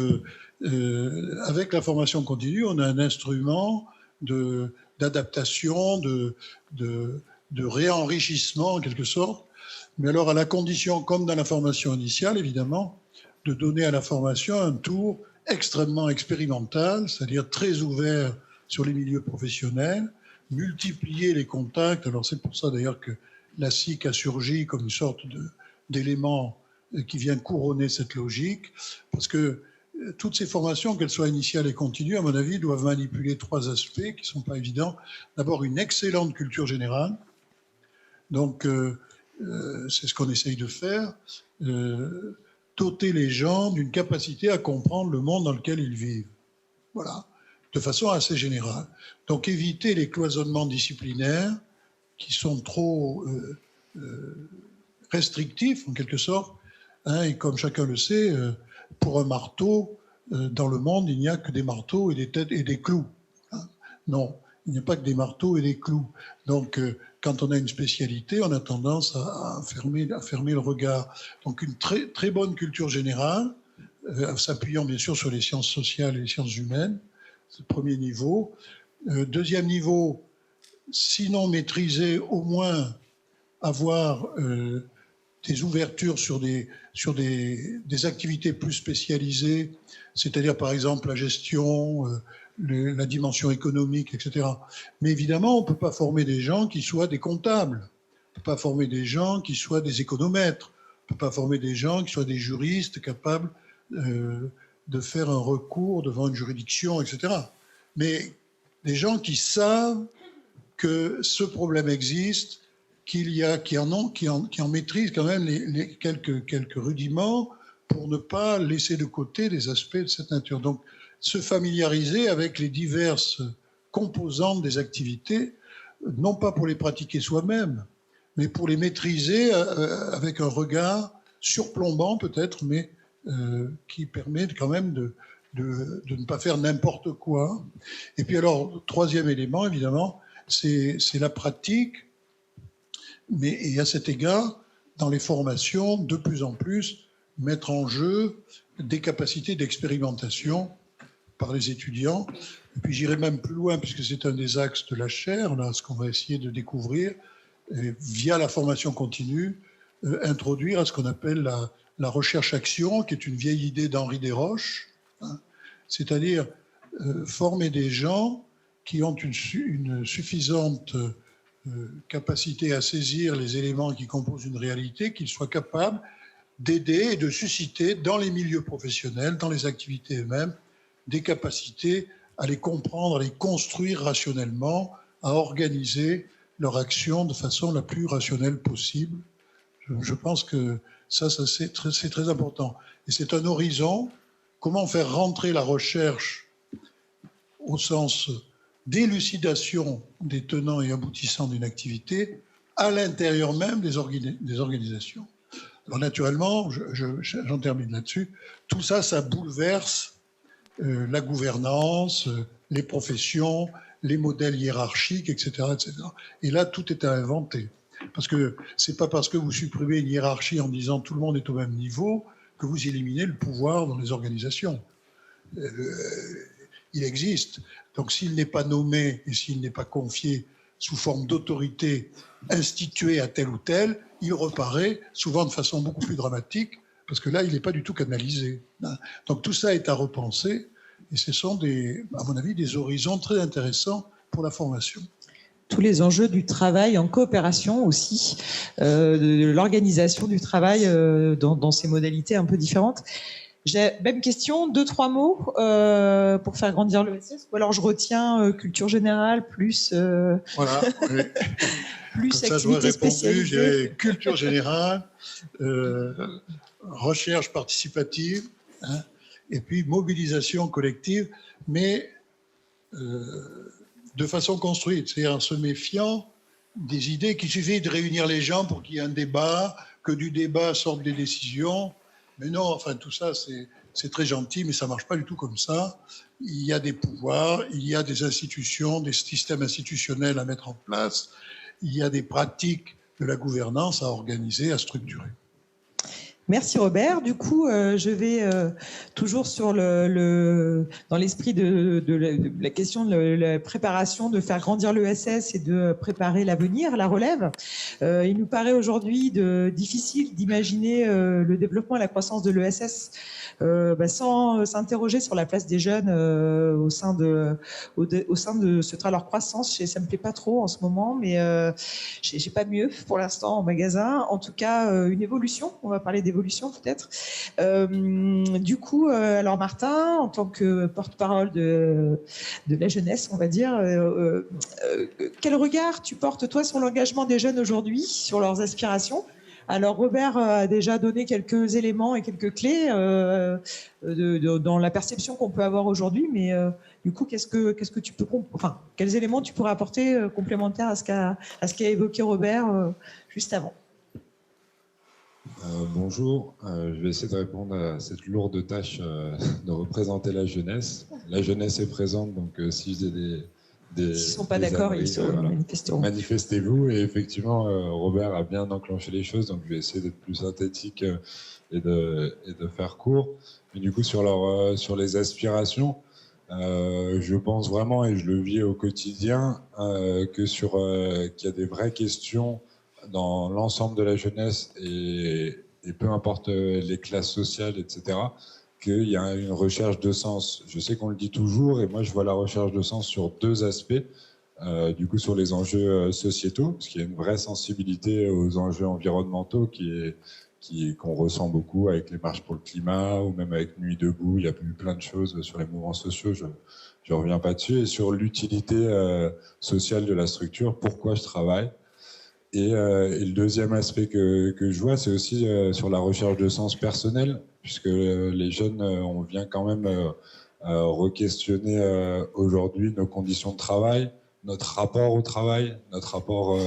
avec la formation continue, on a un instrument d'adaptation, de réenrichissement en quelque sorte, mais alors à la condition, comme dans la formation initiale évidemment, de donner à la formation un tour extrêmement expérimental, c'est-à-dire très ouvert sur les milieux professionnels, multiplier les contacts. Alors c'est pour ça d'ailleurs que la SIC a surgi comme une sorte d'élément qui vient couronner cette logique, parce que toutes ces formations, qu'elles soient initiales et continues, à mon avis, doivent manipuler trois aspects qui ne sont pas évidents. D'abord, une excellente culture générale. Donc, c'est ce qu'on essaye de faire. Doter les gens d'une capacité à comprendre le monde dans lequel ils vivent. Voilà, de façon assez générale. Donc, éviter les cloisonnements disciplinaires qui sont trop restrictifs, en quelque sorte. Hein, et comme chacun le sait, pour un marteau, dans le monde, il n'y a que des marteaux et des têtes et des clous. Hein. Non, il n'y a pas que des marteaux et des clous. Donc, quand on a une spécialité, on a tendance à fermer le regard. Donc, une très, très bonne culture générale, s'appuyant bien sûr sur les sciences sociales et les sciences humaines, c'est le premier niveau. Deuxième niveau, sinon maîtriser, au moins avoir des ouvertures sur des activités plus spécialisées, c'est-à-dire par exemple la gestion, la dimension économique, etc. Mais évidemment, on ne peut pas former des gens qui soient des comptables, on ne peut pas former des gens qui soient des économètres, on ne peut pas former des gens qui soient des juristes capables de faire un recours devant une juridiction, etc. Mais des gens qui savent que ce problème existe, qui en maîtrisent quand même quelques rudiments pour ne pas laisser de côté des aspects de cette nature. Donc, se familiariser avec les diverses composantes des activités, non pas pour les pratiquer soi-même, mais pour les maîtriser avec un regard surplombant peut-être, mais qui permet quand même de ne pas faire n'importe quoi. Et puis alors, troisième élément, évidemment, c'est la pratique. Et à cet égard, dans les formations, de plus en plus, mettre en jeu des capacités d'expérimentation par les étudiants. Et puis j'irai même plus loin, puisque c'est un des axes de la chaire, là, ce qu'on va essayer de découvrir, via la formation continue, introduire à ce qu'on appelle la recherche-action, qui est une vieille idée d'Henri Desroches, hein, c'est-à-dire former des gens qui ont une suffisante capacité à saisir les éléments qui composent une réalité, qu'ils soient capables d'aider et de susciter dans les milieux professionnels, dans les activités eux-mêmes, des capacités à les comprendre, à les construire rationnellement, à organiser leur action de façon la plus rationnelle possible. Je pense que ça c'est très important. Et c'est un horizon. Comment faire rentrer la recherche au sens d'élucidation des tenants et aboutissants d'une activité à l'intérieur même des organisations. Alors naturellement, j'en termine là-dessus, tout ça, ça bouleverse la gouvernance, les professions, les modèles hiérarchiques, etc., etc. Et là, tout est à inventer. Parce que c'est pas parce que vous supprimez une hiérarchie en disant tout le monde est au même niveau que vous éliminez le pouvoir dans les organisations. Il existe. Donc s'il n'est pas nommé et s'il n'est pas confié sous forme d'autorité instituée à tel ou tel, il reparaît souvent de façon beaucoup plus dramatique, parce que là, il n'est pas du tout canalisé. Donc tout ça est à repenser, et ce sont, à mon avis, des horizons très intéressants pour la formation. Tous les enjeux du travail en coopération aussi, de l'organisation du travail dans ces modalités un peu différentes. J'ai même question, 2-3 mots pour faire grandir l'ESS, ou alors je retiens culture générale plus voilà, oui. plus comme activité spécialisée. J'ai culture générale, recherche participative, hein, et puis mobilisation collective, mais de façon construite, c'est-à-dire en se méfiant des idées qu'il suffit de réunir les gens pour qu'il y ait un débat, que du débat sortent des décisions. Mais non, enfin tout ça c'est très gentil, mais ça ne marche pas du tout comme ça. Il y a des pouvoirs, il y a des institutions, des systèmes institutionnels à mettre en place, il y a des pratiques de la gouvernance à organiser, à structurer. Merci Robert. Du coup, je vais toujours sur dans l'esprit de la question de la préparation, de faire grandir l'ESS et de préparer l'avenir, la relève. Il nous paraît aujourd'hui difficile d'imaginer le développement et la croissance de l'ESS sans s'interroger sur la place des jeunes au sein de leur croissance. Ça me plaît pas trop en ce moment, mais j'ai pas mieux pour l'instant en magasin. En tout cas, une évolution. On va parler d'évolution peut-être. Du coup, alors Martin, en tant que porte-parole de la jeunesse, on va dire, quel regard tu portes toi sur l'engagement des jeunes aujourd'hui, sur leurs aspirations? Alors Robert a déjà donné quelques éléments et quelques clés dans la perception qu'on peut avoir aujourd'hui, mais du coup, qu'est-ce que tu peux, quels éléments tu pourrais apporter complémentaires à ce qu'a évoqué Robert juste avant? Bonjour, je vais essayer de répondre à cette lourde tâche de représenter la jeunesse. La jeunesse est présente, donc si j'ai s'ils ne sont pas d'accord, ils se manifesteront. Manifestez-vous, et effectivement, Robert a bien enclenché les choses, donc je vais essayer d'être plus synthétique et de faire court. Mais du coup, sur les aspirations, Je pense vraiment, et je le vis au quotidien, qu'il y a des vraies questions dans l'ensemble de la jeunesse et peu importe les classes sociales, etc., qu'il y a une recherche de sens. Je sais qu'on le dit toujours, et moi je vois la recherche de sens sur deux aspects. Du coup, sur les enjeux sociétaux, parce qu'il y a une vraie sensibilité aux enjeux environnementaux qu'on ressent beaucoup avec les marches pour le climat ou même avec Nuit debout. Il y a eu plein de choses sur les mouvements sociaux, je ne reviens pas dessus. Et sur l'utilité sociale de la structure, pourquoi je travaille. Et le deuxième aspect que je vois, c'est aussi sur la recherche de sens personnel, puisque les jeunes, on vient quand même re-questionner aujourd'hui nos conditions de travail, notre rapport au travail, notre rapport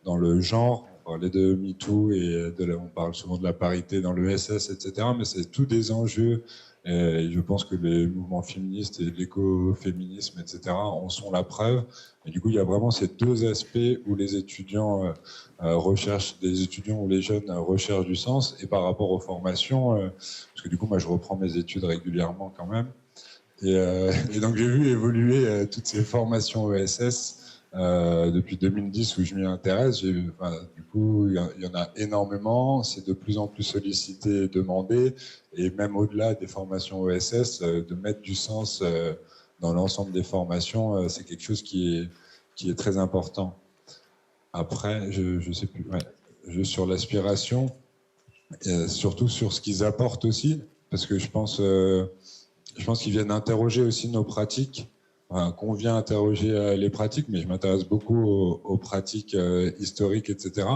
dans le genre. On parlait de MeToo et on parle souvent de la parité dans l'ESS, etc. Mais c'est tous des enjeux. Et je pense que les mouvements féministes et l'écoféminisme, etc., en sont la preuve. Et du coup, il y a vraiment ces deux aspects où les étudiants recherchent, des étudiants ou les jeunes recherchent du sens. Et par rapport aux formations, parce que du coup, moi, je reprends mes études régulièrement quand même. Et donc, j'ai vu évoluer toutes ces formations ESS depuis 2010 où je m'y intéresse. Du coup, il y en a énormément. C'est de plus en plus sollicité et demandé. Et même au-delà des formations ESS, de mettre du sens dans l'ensemble des formations, c'est quelque chose qui est très important. Après, je sais plus. Ouais, sur l'aspiration, surtout sur ce qu'ils apportent aussi, parce que je pense qu'ils viennent interroger aussi nos pratiques, qu'on vient interroger les pratiques, mais je m'intéresse beaucoup aux pratiques historiques, etc.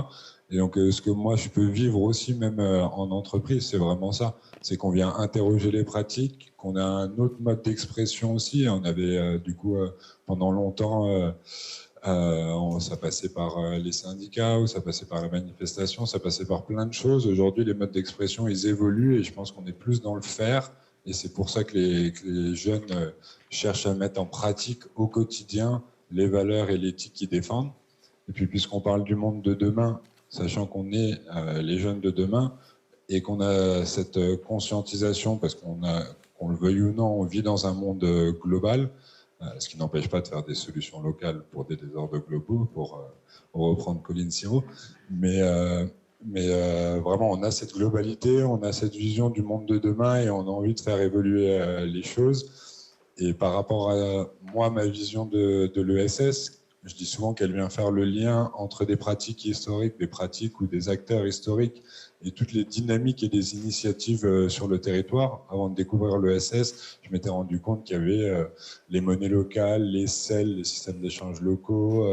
Et donc, ce que moi, je peux vivre aussi, même en entreprise, c'est vraiment ça. C'est qu'on vient interroger les pratiques, qu'on a un autre mode d'expression aussi. On avait, du coup, pendant longtemps, ça passait par les syndicats, ou ça passait par la manifestation, ça passait par plein de choses. Aujourd'hui, les modes d'expression, ils évoluent, et je pense qu'on est plus dans le faire. Et c'est pour ça que les jeunes cherchent à mettre en pratique au quotidien les valeurs et l'éthique qu'ils défendent. Et puis, puisqu'on parle du monde de demain, sachant qu'on est les jeunes de demain et qu'on a cette conscientisation, parce qu'on le veuille ou non, on vit dans un monde global, ce qui n'empêche pas de faire des solutions locales pour des désordres globaux, pour reprendre Colin Sirot. Mais vraiment, on a cette globalité, on a cette vision du monde de demain et on a envie de faire évoluer les choses. Et par rapport à moi, ma vision de l'ESS, je dis souvent qu'elle vient faire le lien entre des pratiques historiques, des pratiques ou des acteurs historiques et toutes les dynamiques et les initiatives sur le territoire. Avant de découvrir l'ESS, je m'étais rendu compte qu'il y avait les monnaies locales, les SEL, les systèmes d'échange locaux,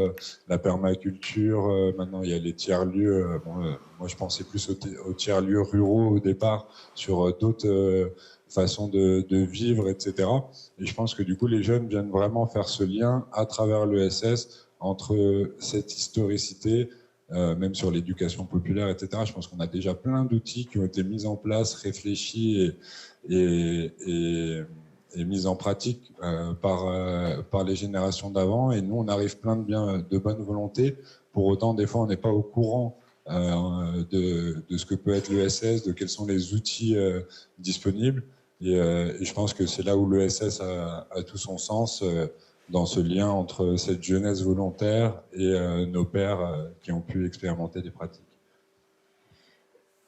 la permaculture. Maintenant, il y a les tiers-lieux. Moi, je pensais plus aux tiers-lieux ruraux au départ, sur d'autres façons de vivre, etc. Et je pense que du coup, les jeunes viennent vraiment faire ce lien à travers l'ESS entre cette historicité, même sur l'éducation populaire, etc. Je pense qu'on a déjà plein d'outils qui ont été mis en place, réfléchis et mis en pratique par les générations d'avant. Et nous, on arrive plein de bonne volonté. Pour autant, des fois, on n'est pas au courant de ce que peut être l'ESS, de quels sont les outils disponibles. Et je pense que c'est là où l'ESS a tout son sens, dans ce lien entre cette jeunesse volontaire et nos pairs qui ont pu expérimenter des pratiques.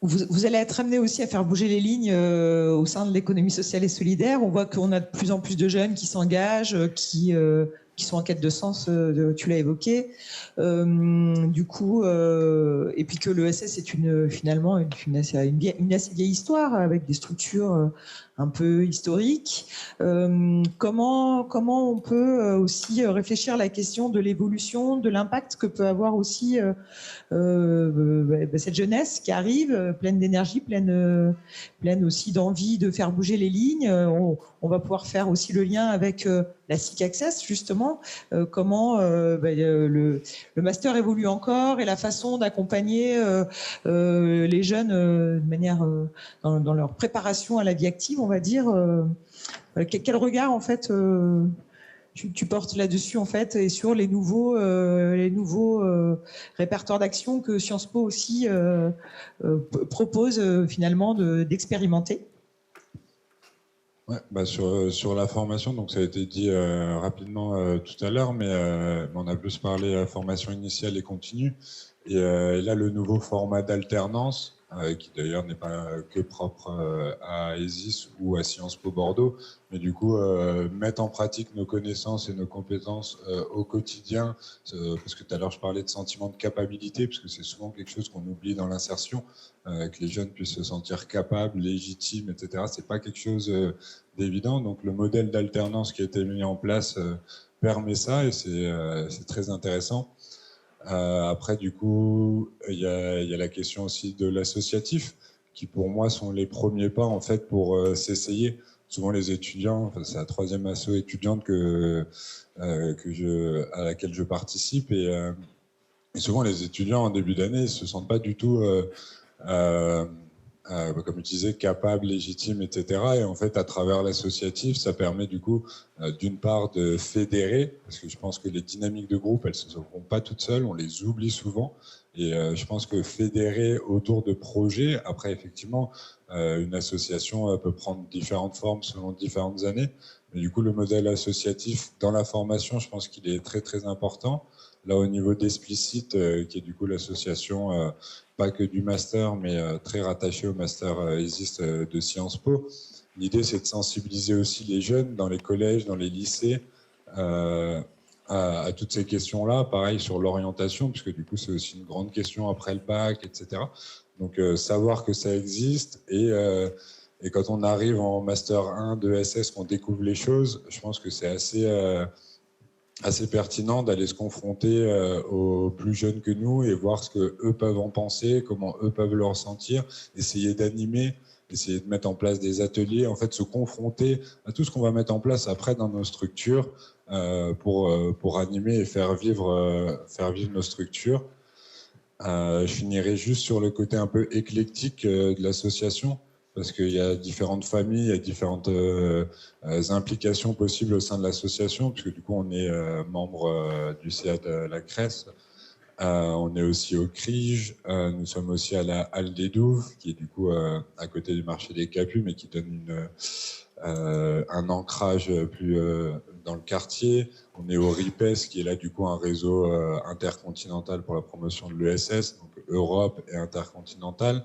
Vous allez être amené aussi à faire bouger les lignes au sein de l'économie sociale et solidaire. On voit qu'on a de plus en plus de jeunes qui s'engagent, qui sont en quête de sens, tu l'as évoqué. Du coup, et puis que l'ESS est finalement une assez vieille histoire avec des structures un peu historiques. Comment on peut aussi réfléchir à la question de l'évolution, de l'impact que peut avoir aussi cette jeunesse qui arrive, pleine d'énergie, pleine aussi d'envie de faire bouger les lignes. On va pouvoir faire aussi le lien avec la SIC Access, justement, comment le master évolue encore et la façon d'accompagner les jeunes de manière dans leur préparation à la vie active, on va dire. Quel regard, en fait, tu portes là-dessus, en fait, et sur les nouveaux répertoires d'action que Sciences Po aussi propose finalement d'expérimenter? Ouais, sur la formation, donc ça a été dit rapidement tout à l'heure, mais on a plus parlé formation initiale et continue. Et là, le nouveau format d'alternance, qui d'ailleurs n'est pas que propre à ESIS ou à Sciences Po Bordeaux, mais du coup, mettre en pratique nos connaissances et nos compétences au quotidien, parce que tout à l'heure, je parlais de sentiment de capacité, parce que c'est souvent quelque chose qu'on oublie dans l'insertion, que les jeunes puissent se sentir capables, légitimes, etc. C'est pas quelque chose d'évident. Donc le modèle d'alternance qui a été mis en place permet ça, et c'est très intéressant. Après, du coup, il y a la question aussi de l'associatif, qui pour moi sont les premiers pas en fait pour s'essayer. Souvent les étudiants, enfin, c'est la 3e asso étudiante à laquelle je participe, et souvent les étudiants en début d'année ils se sentent pas du tout comme je disais, capable, légitime, etc. Et en fait, à travers l'associatif, ça permet du coup, d'une part, de fédérer, parce que je pense que les dynamiques de groupe, elles se font pas toutes seules, on les oublie souvent. Et je pense que fédérer autour de projets, après, effectivement, une association peut prendre différentes formes selon différentes années. Mais du coup, le modèle associatif dans la formation, je pense qu'il est très, très important. Là, au niveau d'Explicite, qui est du coup l'association pas que du master, mais très rattaché au master ESIS de Sciences Po. L'idée, c'est de sensibiliser aussi les jeunes dans les collèges, dans les lycées, à toutes ces questions-là. Pareil sur l'orientation, puisque du coup, c'est aussi une grande question après le bac, etc. Donc, savoir que ça existe, et quand on arrive en master 1 de SS, qu'on découvre les choses, je pense que c'est assez pertinent d'aller se confronter aux plus jeunes que nous et voir ce que eux peuvent en penser, comment eux peuvent le ressentir, essayer d'animer, essayer de mettre en place des ateliers, en fait se confronter à tout ce qu'on va mettre en place après dans nos structures pour animer et faire vivre nos structures. Je finirai juste sur le côté un peu éclectique de l'association, parce qu'il y a différentes familles, il y a différentes implications possibles au sein de l'association, puisque du coup on est membre du CA de la Cresse, on est aussi au CRIJ, nous sommes aussi à la Halle des Douves, qui est du coup à côté du marché des Capus, mais qui donne un ancrage plus dans le quartier. On est au RIPES, qui est là du coup un réseau intercontinental pour la promotion de l'ESS, donc Europe et intercontinental.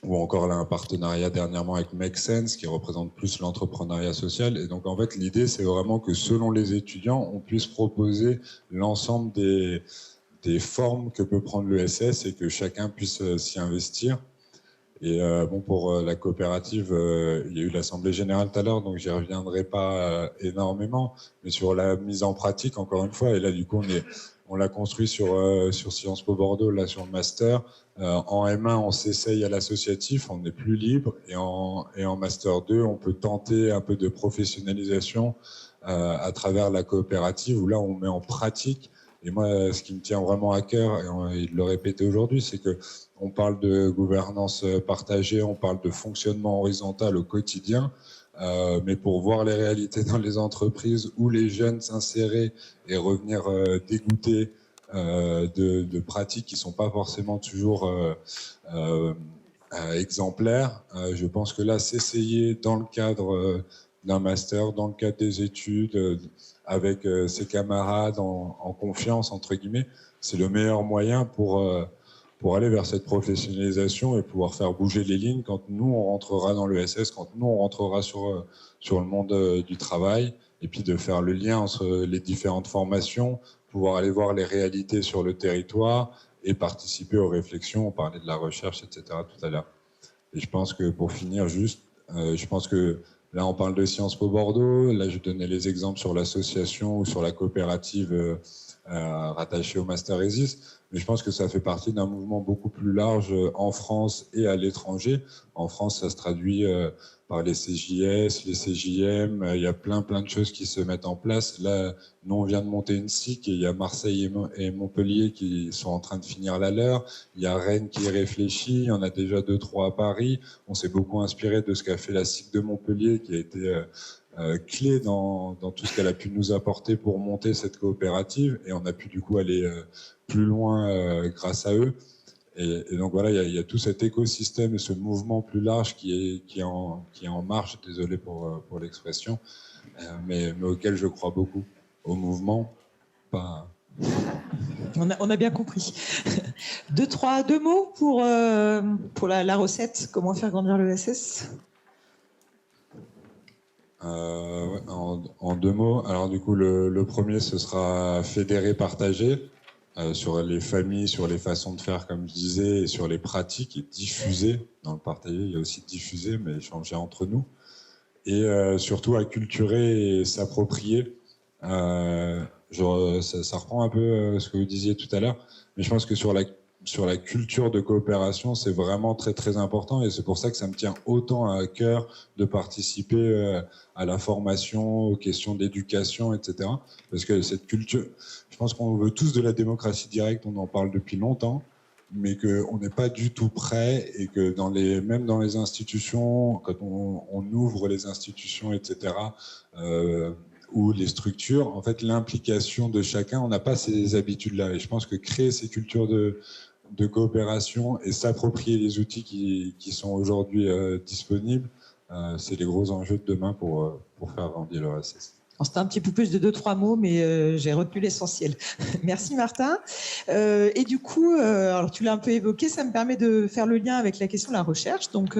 Ou encore là un partenariat dernièrement avec Make Sense qui représente plus l'entrepreneuriat social. Et donc en fait l'idée c'est vraiment que selon les étudiants on puisse proposer l'ensemble des formes que peut prendre l'ESS et que chacun puisse s'y investir. Et bon, pour la coopérative, il y a eu l'Assemblée Générale tout à l'heure, donc j'y reviendrai pas énormément, mais sur la mise en pratique, encore une fois, et là du coup on l'a construit sur Sciences Po Bordeaux, là sur le master. En M1, on s'essaye à l'associatif, on est plus libre, et en Master 2, on peut tenter un peu de professionnalisation à travers la coopérative, où là, on met en pratique. Et moi, ce qui me tient vraiment à cœur, et de le répéter aujourd'hui, c'est que on parle de gouvernance partagée, on parle de fonctionnement horizontal au quotidien, mais pour voir les réalités dans les entreprises où les jeunes s'insérer et revenir dégoûtés de pratiques qui ne sont pas forcément toujours exemplaires. Je pense que là, s'essayer dans le cadre d'un master, dans le cadre des études, avec ses camarades en confiance, entre guillemets, c'est le meilleur moyen pour aller vers cette professionnalisation et pouvoir faire bouger les lignes quand nous, on rentrera dans l'ESS, quand nous, on rentrera sur le monde du travail, et puis de faire le lien entre les différentes formations, pouvoir aller voir les réalités sur le territoire et participer aux réflexions. On parlait de la recherche, etc. tout à l'heure. Et je pense que pour finir juste, je pense que là on parle de Sciences Po Bordeaux, là je donnais les exemples sur l'association ou sur la coopérative rattachée au Master ESIS, mais je pense que ça fait partie d'un mouvement beaucoup plus large en France et à l'étranger. En France, ça se traduit par les CJS, les CJM, il y a plein de choses qui se mettent en place. Là, nous, on vient de monter une SIC et il y a Marseille et Montpellier qui sont en train de finir la leur. Il y a Rennes qui réfléchit, il y en a déjà 2-3 à Paris. On s'est beaucoup inspiré de ce qu'a fait la SIC de Montpellier, qui a été clé dans tout ce qu'elle a pu nous apporter pour monter cette coopérative, et on a pu du coup aller plus loin grâce à eux. Et donc voilà, il y a tout cet écosystème et ce mouvement plus large qui est en marche, désolé pour l'expression, mais auquel je crois beaucoup. Au mouvement, pas... On a bien compris. Deux mots pour la recette. Comment faire grandir l'ESS ? En deux mots. Alors du coup, le premier, ce sera fédérer, partager sur les familles, sur les façons de faire, comme je disais, et sur les pratiques, et diffuser. Dans le partager, il y a aussi diffuser, mais échanger entre nous. Et surtout acculturer et s'approprier. Ça reprend un peu ce que vous disiez tout à l'heure, mais je pense que sur la culture de coopération, c'est vraiment très très important, et c'est pour ça que ça me tient autant à cœur de participer à la formation, aux questions d'éducation, etc. Parce que cette culture, je pense qu'on veut tous de la démocratie directe, on en parle depuis longtemps, mais qu'on n'est pas du tout prêt, et que même dans les institutions, quand on ouvre les institutions, etc., ou les structures, en fait, l'implication de chacun, on n'a pas ces habitudes-là. Et je pense que créer ces cultures de coopération et s'approprier les outils qui sont aujourd'hui disponibles, c'est les gros enjeux de demain pour faire grandir l'ESS. C'était un petit peu plus de 2-3 mots, mais j'ai retenu l'essentiel. Merci Martin. Et du coup, alors tu l'as un peu évoqué, ça me permet de faire le lien avec la question de la recherche. Donc,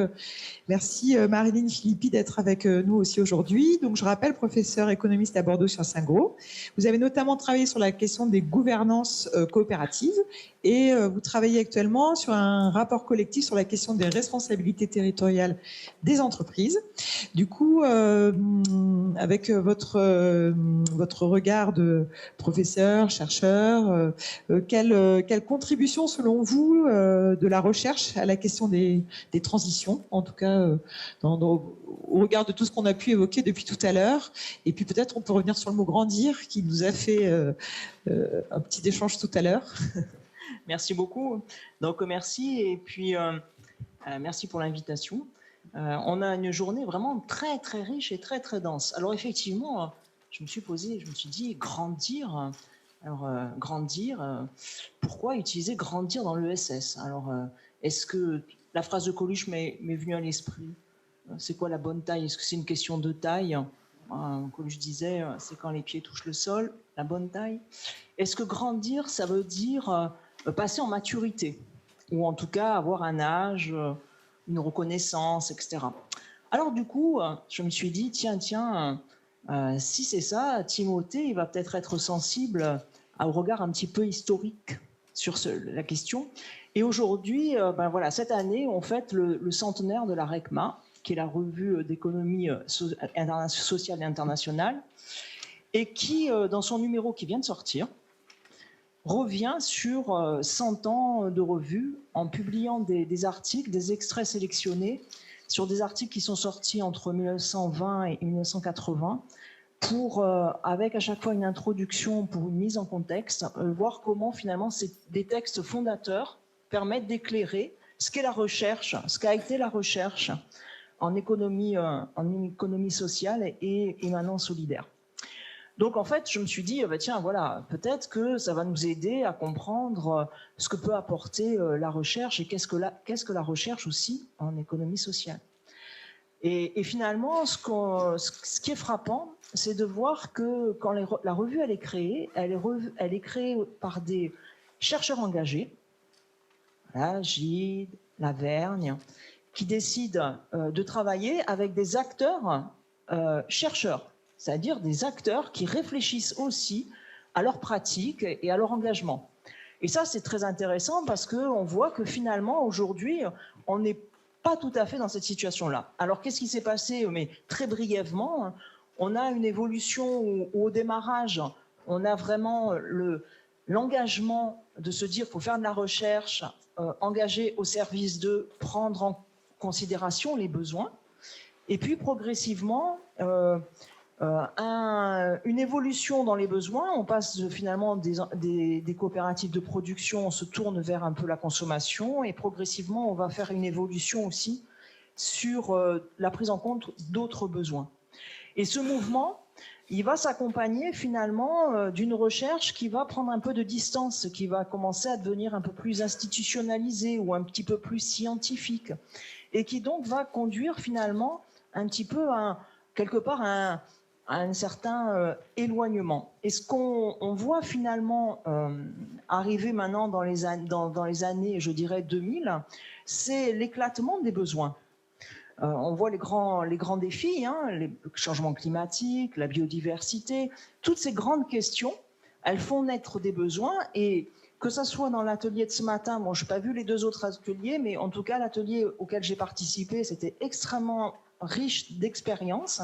merci Marilyn Filippi d'être avec nous aussi aujourd'hui. Donc, je rappelle, professeur économiste à Bordeaux Sciences Ingro. Vous avez notamment travaillé sur la question des gouvernances coopératives, et vous travaillez actuellement sur un rapport collectif sur la question des responsabilités territoriales des entreprises. Du coup, avec votre regard de professeur, chercheur, quelle contribution selon vous de la recherche à la question des transitions, en tout cas au regard de tout ce qu'on a pu évoquer depuis tout à l'heure, et puis peut-être on peut revenir sur le mot grandir qui nous a fait un petit échange tout à l'heure. Merci beaucoup. Donc merci, et puis merci pour l'invitation. On a une journée vraiment très très riche et très très dense. Alors effectivement, je me suis dit grandir. Alors grandir, pourquoi utiliser grandir dans l'ESS ? Alors est-ce que la phrase de Coluche m'est venue à l'esprit ? C'est quoi la bonne taille ? Est-ce que c'est une question de taille ? Coluche disait, c'est quand les pieds touchent le sol, la bonne taille. Est-ce que grandir, ça veut dire passer en maturité, ou en tout cas avoir un âge, une reconnaissance, etc. Alors du coup, je me suis dit, tiens, si c'est ça, Timothée, il va peut-être être sensible au regard un petit peu historique sur la question. Et aujourd'hui, voilà, cette année, on fête le centenaire de la RECMA, qui est la revue d'économie sociale et internationale, et qui, dans son numéro qui vient de sortir, revient sur 100 ans de revue en publiant des articles, des extraits sélectionnés sur des articles qui sont sortis entre 1920 et 1980 pour, avec à chaque fois une introduction pour une mise en contexte, voir comment finalement des textes fondateurs permettent d'éclairer ce qu'est la recherche, ce qu'a été la recherche en économie sociale et maintenant solidaire. Donc en fait, je me suis dit, tiens, voilà, peut-être que ça va nous aider à comprendre ce que peut apporter la recherche, et qu'est-ce que la recherche aussi en économie sociale. Et finalement, ce qui est frappant, c'est de voir que quand la revue elle est créée par des chercheurs engagés, voilà, Gide, Lavergne, qui décident de travailler avec des acteurs chercheurs, c'est-à-dire des acteurs qui réfléchissent aussi à leur pratique et à leur engagement. Et ça, c'est très intéressant parce qu'on voit que finalement, aujourd'hui, on n'est pas tout à fait dans cette situation-là. Alors, qu'est-ce qui s'est passé ? Mais très brièvement, on a une évolution où au démarrage, on a vraiment l'engagement de se dire qu'il faut faire de la recherche, engagée au service de prendre en considération les besoins. Et puis, progressivement, une évolution dans les besoins. On passe finalement des coopératives de production, on se tourne vers un peu la consommation, et progressivement on va faire une évolution aussi sur la prise en compte d'autres besoins. Et ce mouvement, il va s'accompagner finalement d'une recherche qui va prendre un peu de distance, qui va commencer à devenir un peu plus institutionnalisée ou un petit peu plus scientifique, et qui donc va conduire finalement un petit peu quelque part à un certain éloignement. Et ce qu'on voit finalement arriver maintenant dans les années, je dirais 2000, c'est l'éclatement des besoins. On voit les grands défis, hein, les changements climatiques, la biodiversité, toutes ces grandes questions, elles font naître des besoins, et que ça soit dans l'atelier de ce matin, bon, je n'ai pas vu les 2 autres ateliers, mais en tout cas l'atelier auquel j'ai participé, c'était extrêmement riche d'expériences.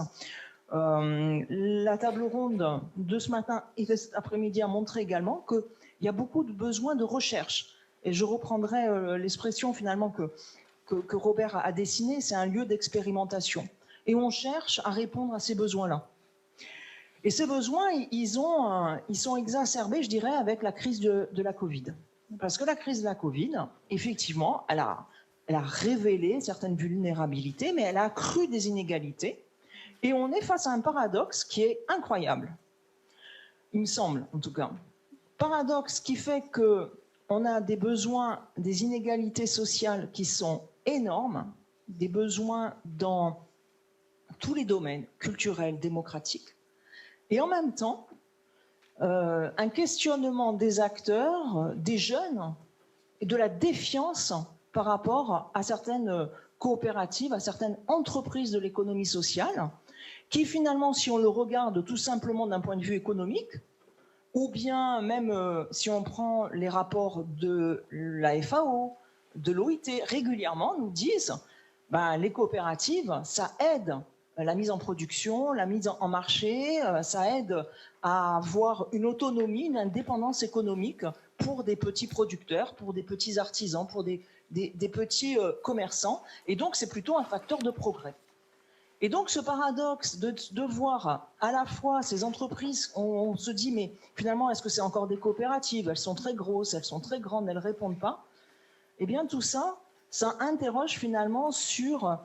La table ronde de ce matin et de cet après-midi a montré également qu'il y a beaucoup de besoins de recherche. Et je reprendrai l'expression finalement que Robert a dessiné, c'est un lieu d'expérimentation. Et on cherche à répondre à ces besoins-là. Et ces besoins, ils sont exacerbés, je dirais, avec la crise de la Covid. Parce que la crise de la Covid, effectivement, elle a révélé certaines vulnérabilités, mais elle a accru des inégalités. Et on est face à un paradoxe qui est incroyable. Il me semble, en tout cas. Paradoxe qui fait qu'on a des besoins, des inégalités sociales qui sont énormes, des besoins dans tous les domaines culturels, démocratiques, et en même temps, un questionnement des acteurs, des jeunes, et de la défiance par rapport à certaines coopératives, à certaines entreprises de l'économie sociale, qui finalement, si on le regarde tout simplement d'un point de vue économique, ou bien même si on prend les rapports de la FAO, de l'OIT, régulièrement nous disent les coopératives, ça aide la mise en production, la mise en marché, ça aide à avoir une autonomie, une indépendance économique pour des petits producteurs, pour des petits artisans, pour des petits commerçants, et donc c'est plutôt un facteur de progrès. Et donc ce paradoxe de voir à la fois ces entreprises, on se dit mais finalement est-ce que c'est encore des coopératives? Elles sont très grosses, elles sont très grandes, elles ne répondent pas. Eh bien tout ça, ça interroge finalement sur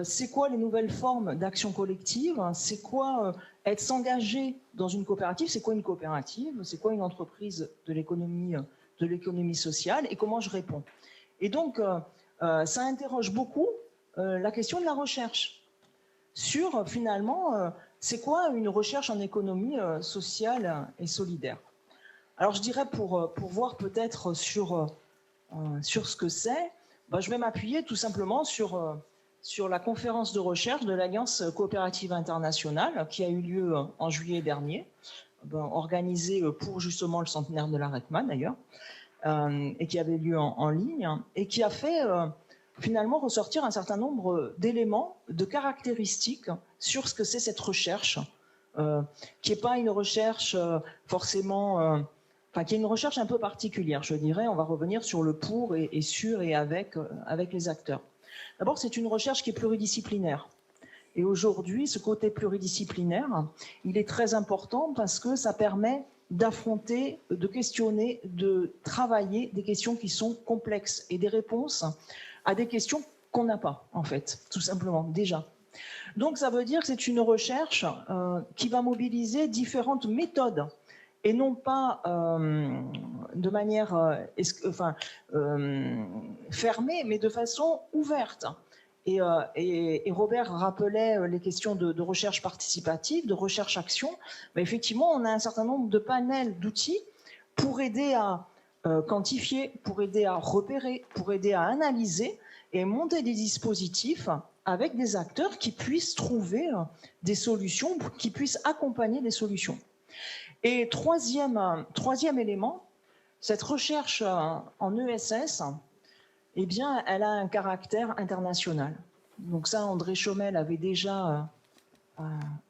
c'est quoi les nouvelles formes d'action collective, c'est quoi s'engager dans une coopérative, c'est quoi une coopérative, c'est quoi une entreprise de l'économie sociale, et comment je réponds. Et donc ça interroge beaucoup la question de la recherche. Sur finalement, c'est quoi une recherche en économie sociale et solidaire. Alors je dirais pour voir peut-être sur ce que c'est, je vais m'appuyer tout simplement sur la conférence de recherche de l'Alliance coopérative internationale qui a eu lieu en juillet dernier, organisée pour justement le centenaire de la RECMA d'ailleurs, et qui avait lieu en ligne, et qui a fait finalement ressortir un certain nombre d'éléments, de caractéristiques sur ce que c'est cette recherche, qui n'est pas une recherche forcément... qui est une recherche un peu particulière, je dirais. On va revenir sur le pour et sur et avec les acteurs. D'abord, c'est une recherche qui est pluridisciplinaire. Et aujourd'hui, ce côté pluridisciplinaire, il est très important parce que ça permet d'affronter, de questionner, de travailler des questions qui sont complexes et des réponses à des questions qu'on n'a pas, en fait, tout simplement, déjà. Donc, ça veut dire que c'est une recherche qui va mobiliser différentes méthodes et non pas de manière fermée, mais de façon ouverte. Et Robert rappelait les questions de recherche participative, de recherche-action. Mais effectivement, on a un certain nombre de panels d'outils pour aider à quantifier, pour aider à repérer, pour aider à analyser et monter des dispositifs avec des acteurs qui puissent trouver des solutions, qui puissent accompagner des solutions. Et troisième élément, cette recherche en ESS, eh bien, elle a un caractère international. Donc ça, André Chaumel avait déjà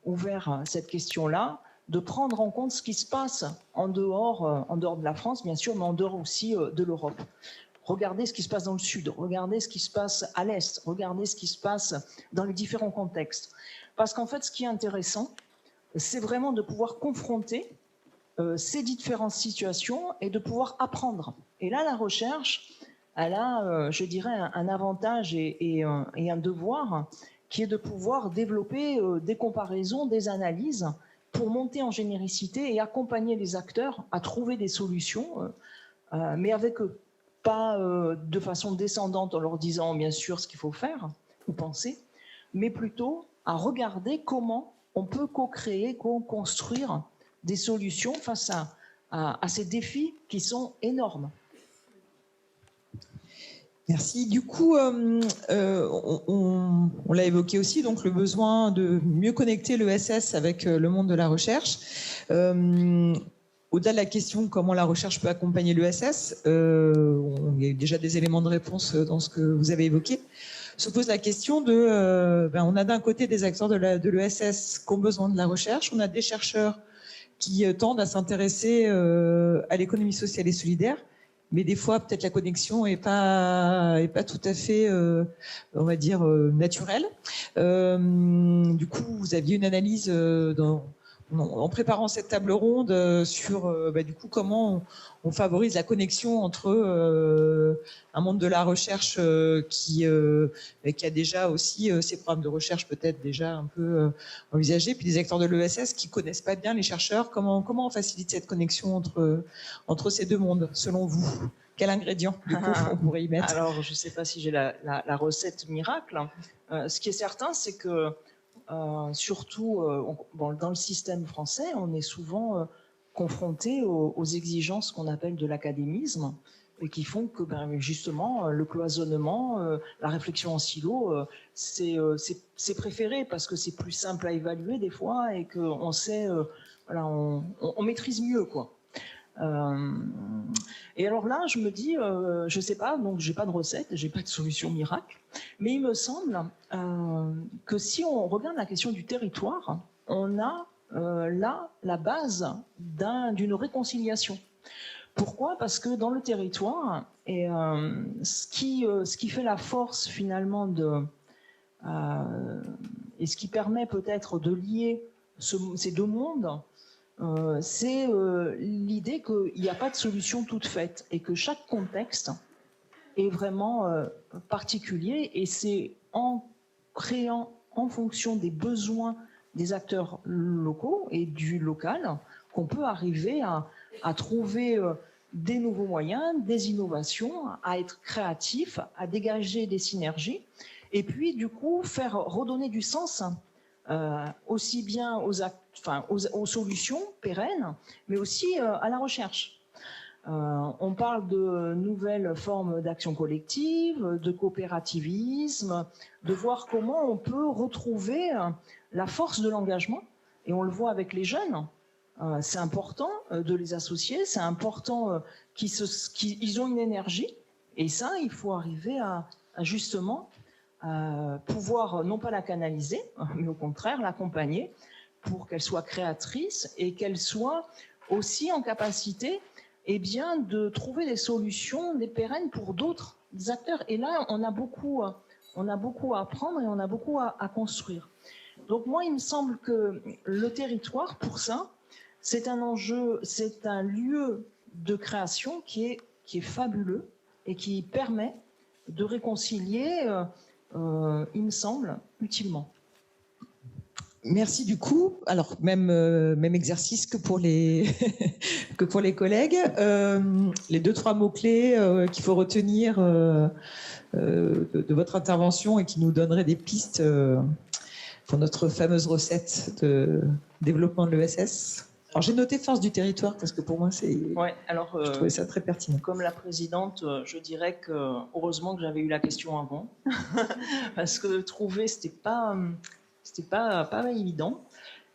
ouvert cette question-là, de prendre en compte ce qui se passe en dehors de la France, bien sûr, mais en dehors aussi de l'Europe. Regardez ce qui se passe dans le Sud, regardez ce qui se passe à l'Est, regardez ce qui se passe dans les différents contextes. Parce qu'en fait, ce qui est intéressant, c'est vraiment de pouvoir confronter ces différentes situations et de pouvoir apprendre. Et là, la recherche, elle a, je dirais, un avantage et un devoir qui est de pouvoir développer des comparaisons, des analyses pour monter en généricité et accompagner les acteurs à trouver des solutions, mais avec eux. Pas de façon descendante en leur disant bien sûr ce qu'il faut faire ou penser, mais plutôt à regarder comment on peut co-créer, co-construire des solutions face à ces défis qui sont énormes. Merci. Du coup, on l'a évoqué aussi, donc le besoin de mieux connecter l'ESS avec le monde de la recherche. Au-delà de la question comment la recherche peut accompagner l'ESS, il y a eu déjà des éléments de réponse dans ce que vous avez évoqué. Se pose la question de, on a d'un côté des acteurs de l'ESS qui ont besoin de la recherche, on a des chercheurs qui tendent à s'intéresser à l'économie sociale et solidaire, mais des fois peut-être la connexion est pas tout à fait, on va dire, naturelle. Du coup, vous aviez une analyse en préparant cette table ronde sur du coup comment on favorise la connexion entre un monde de la recherche qui a déjà aussi ses programmes de recherche peut-être déjà un peu envisagés, puis des acteurs de l'ESS qui connaissent pas bien les chercheurs. Comment on facilite cette connexion entre ces deux mondes selon vous? Quel ingrédient du coup on pourrait y mettre? Alors je ne sais pas si j'ai la recette miracle. Ce qui est certain, c'est que surtout dans le système français, on est souvent confronté aux exigences qu'on appelle de l'académisme et qui font que justement le cloisonnement, la réflexion en silo, c'est préféré parce que c'est plus simple à évaluer des fois et qu'on sait, on maîtrise mieux quoi. Et alors là, je me dis, je sais pas, donc j'ai pas de recette, j'ai pas de solution miracle, mais il me semble que si on regarde la question du territoire, on a là la base d'une réconciliation. Pourquoi? Parce que dans le territoire, et ce qui fait la force finalement et ce qui permet peut-être de lier ces deux mondes, c'est l'idée qu'il n'y a pas de solution toute faite et que chaque contexte est vraiment particulier et c'est en créant en fonction des besoins des acteurs locaux et du local qu'on peut arriver à trouver des nouveaux moyens, des innovations, à être créatif, à dégager des synergies et puis du coup faire redonner du sens aussi bien aux solutions pérennes, mais aussi à la recherche. On parle de nouvelles formes d'action collective, de coopérativisme, de voir comment on peut retrouver la force de l'engagement. Et on le voit avec les jeunes. C'est important de les associer, c'est important qu'ils ont une énergie. Et ça, il faut arriver à justement pouvoir non pas la canaliser, mais au contraire l'accompagner pour qu'elle soit créatrice et qu'elle soit aussi en capacité de trouver des solutions, des pérennes pour d'autres acteurs. Et là, on a beaucoup à apprendre et on a beaucoup à construire. Donc moi, il me semble que le territoire, pour ça, c'est un enjeu, c'est un lieu de création qui est fabuleux et qui permet de réconcilier il me semble, utilement. Merci du coup. Alors, même exercice que pour les, que pour les collègues. Les 2-3 mots-clés qu'il faut retenir de votre intervention et qui nous donneraient des pistes pour notre fameuse recette de développement de l'ESS. Alors, j'ai noté force du territoire parce que pour moi, je trouvais ça très pertinent. Comme la présidente, je dirais que heureusement que j'avais eu la question avant parce que trouver, c'était pas évident.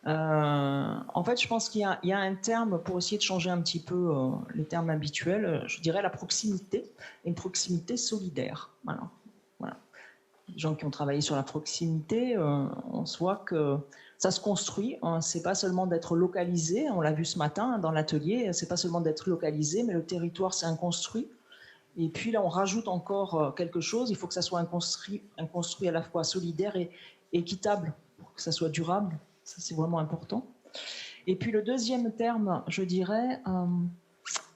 En fait, je pense qu'il y a un terme pour essayer de changer un petit peu les termes habituels. Je dirais la proximité, une proximité solidaire. Voilà. Les gens qui ont travaillé sur la proximité, on se voit que ça se construit. C'est pas seulement d'être localisé. On l'a vu ce matin dans l'atelier. C'est pas seulement d'être localisé, mais le territoire, c'est un construit. Et puis là, on rajoute encore quelque chose. Il faut que ça soit un construit à la fois solidaire et équitable pour que ça soit durable. Ça, c'est vraiment important. Et puis le deuxième terme, je dirais,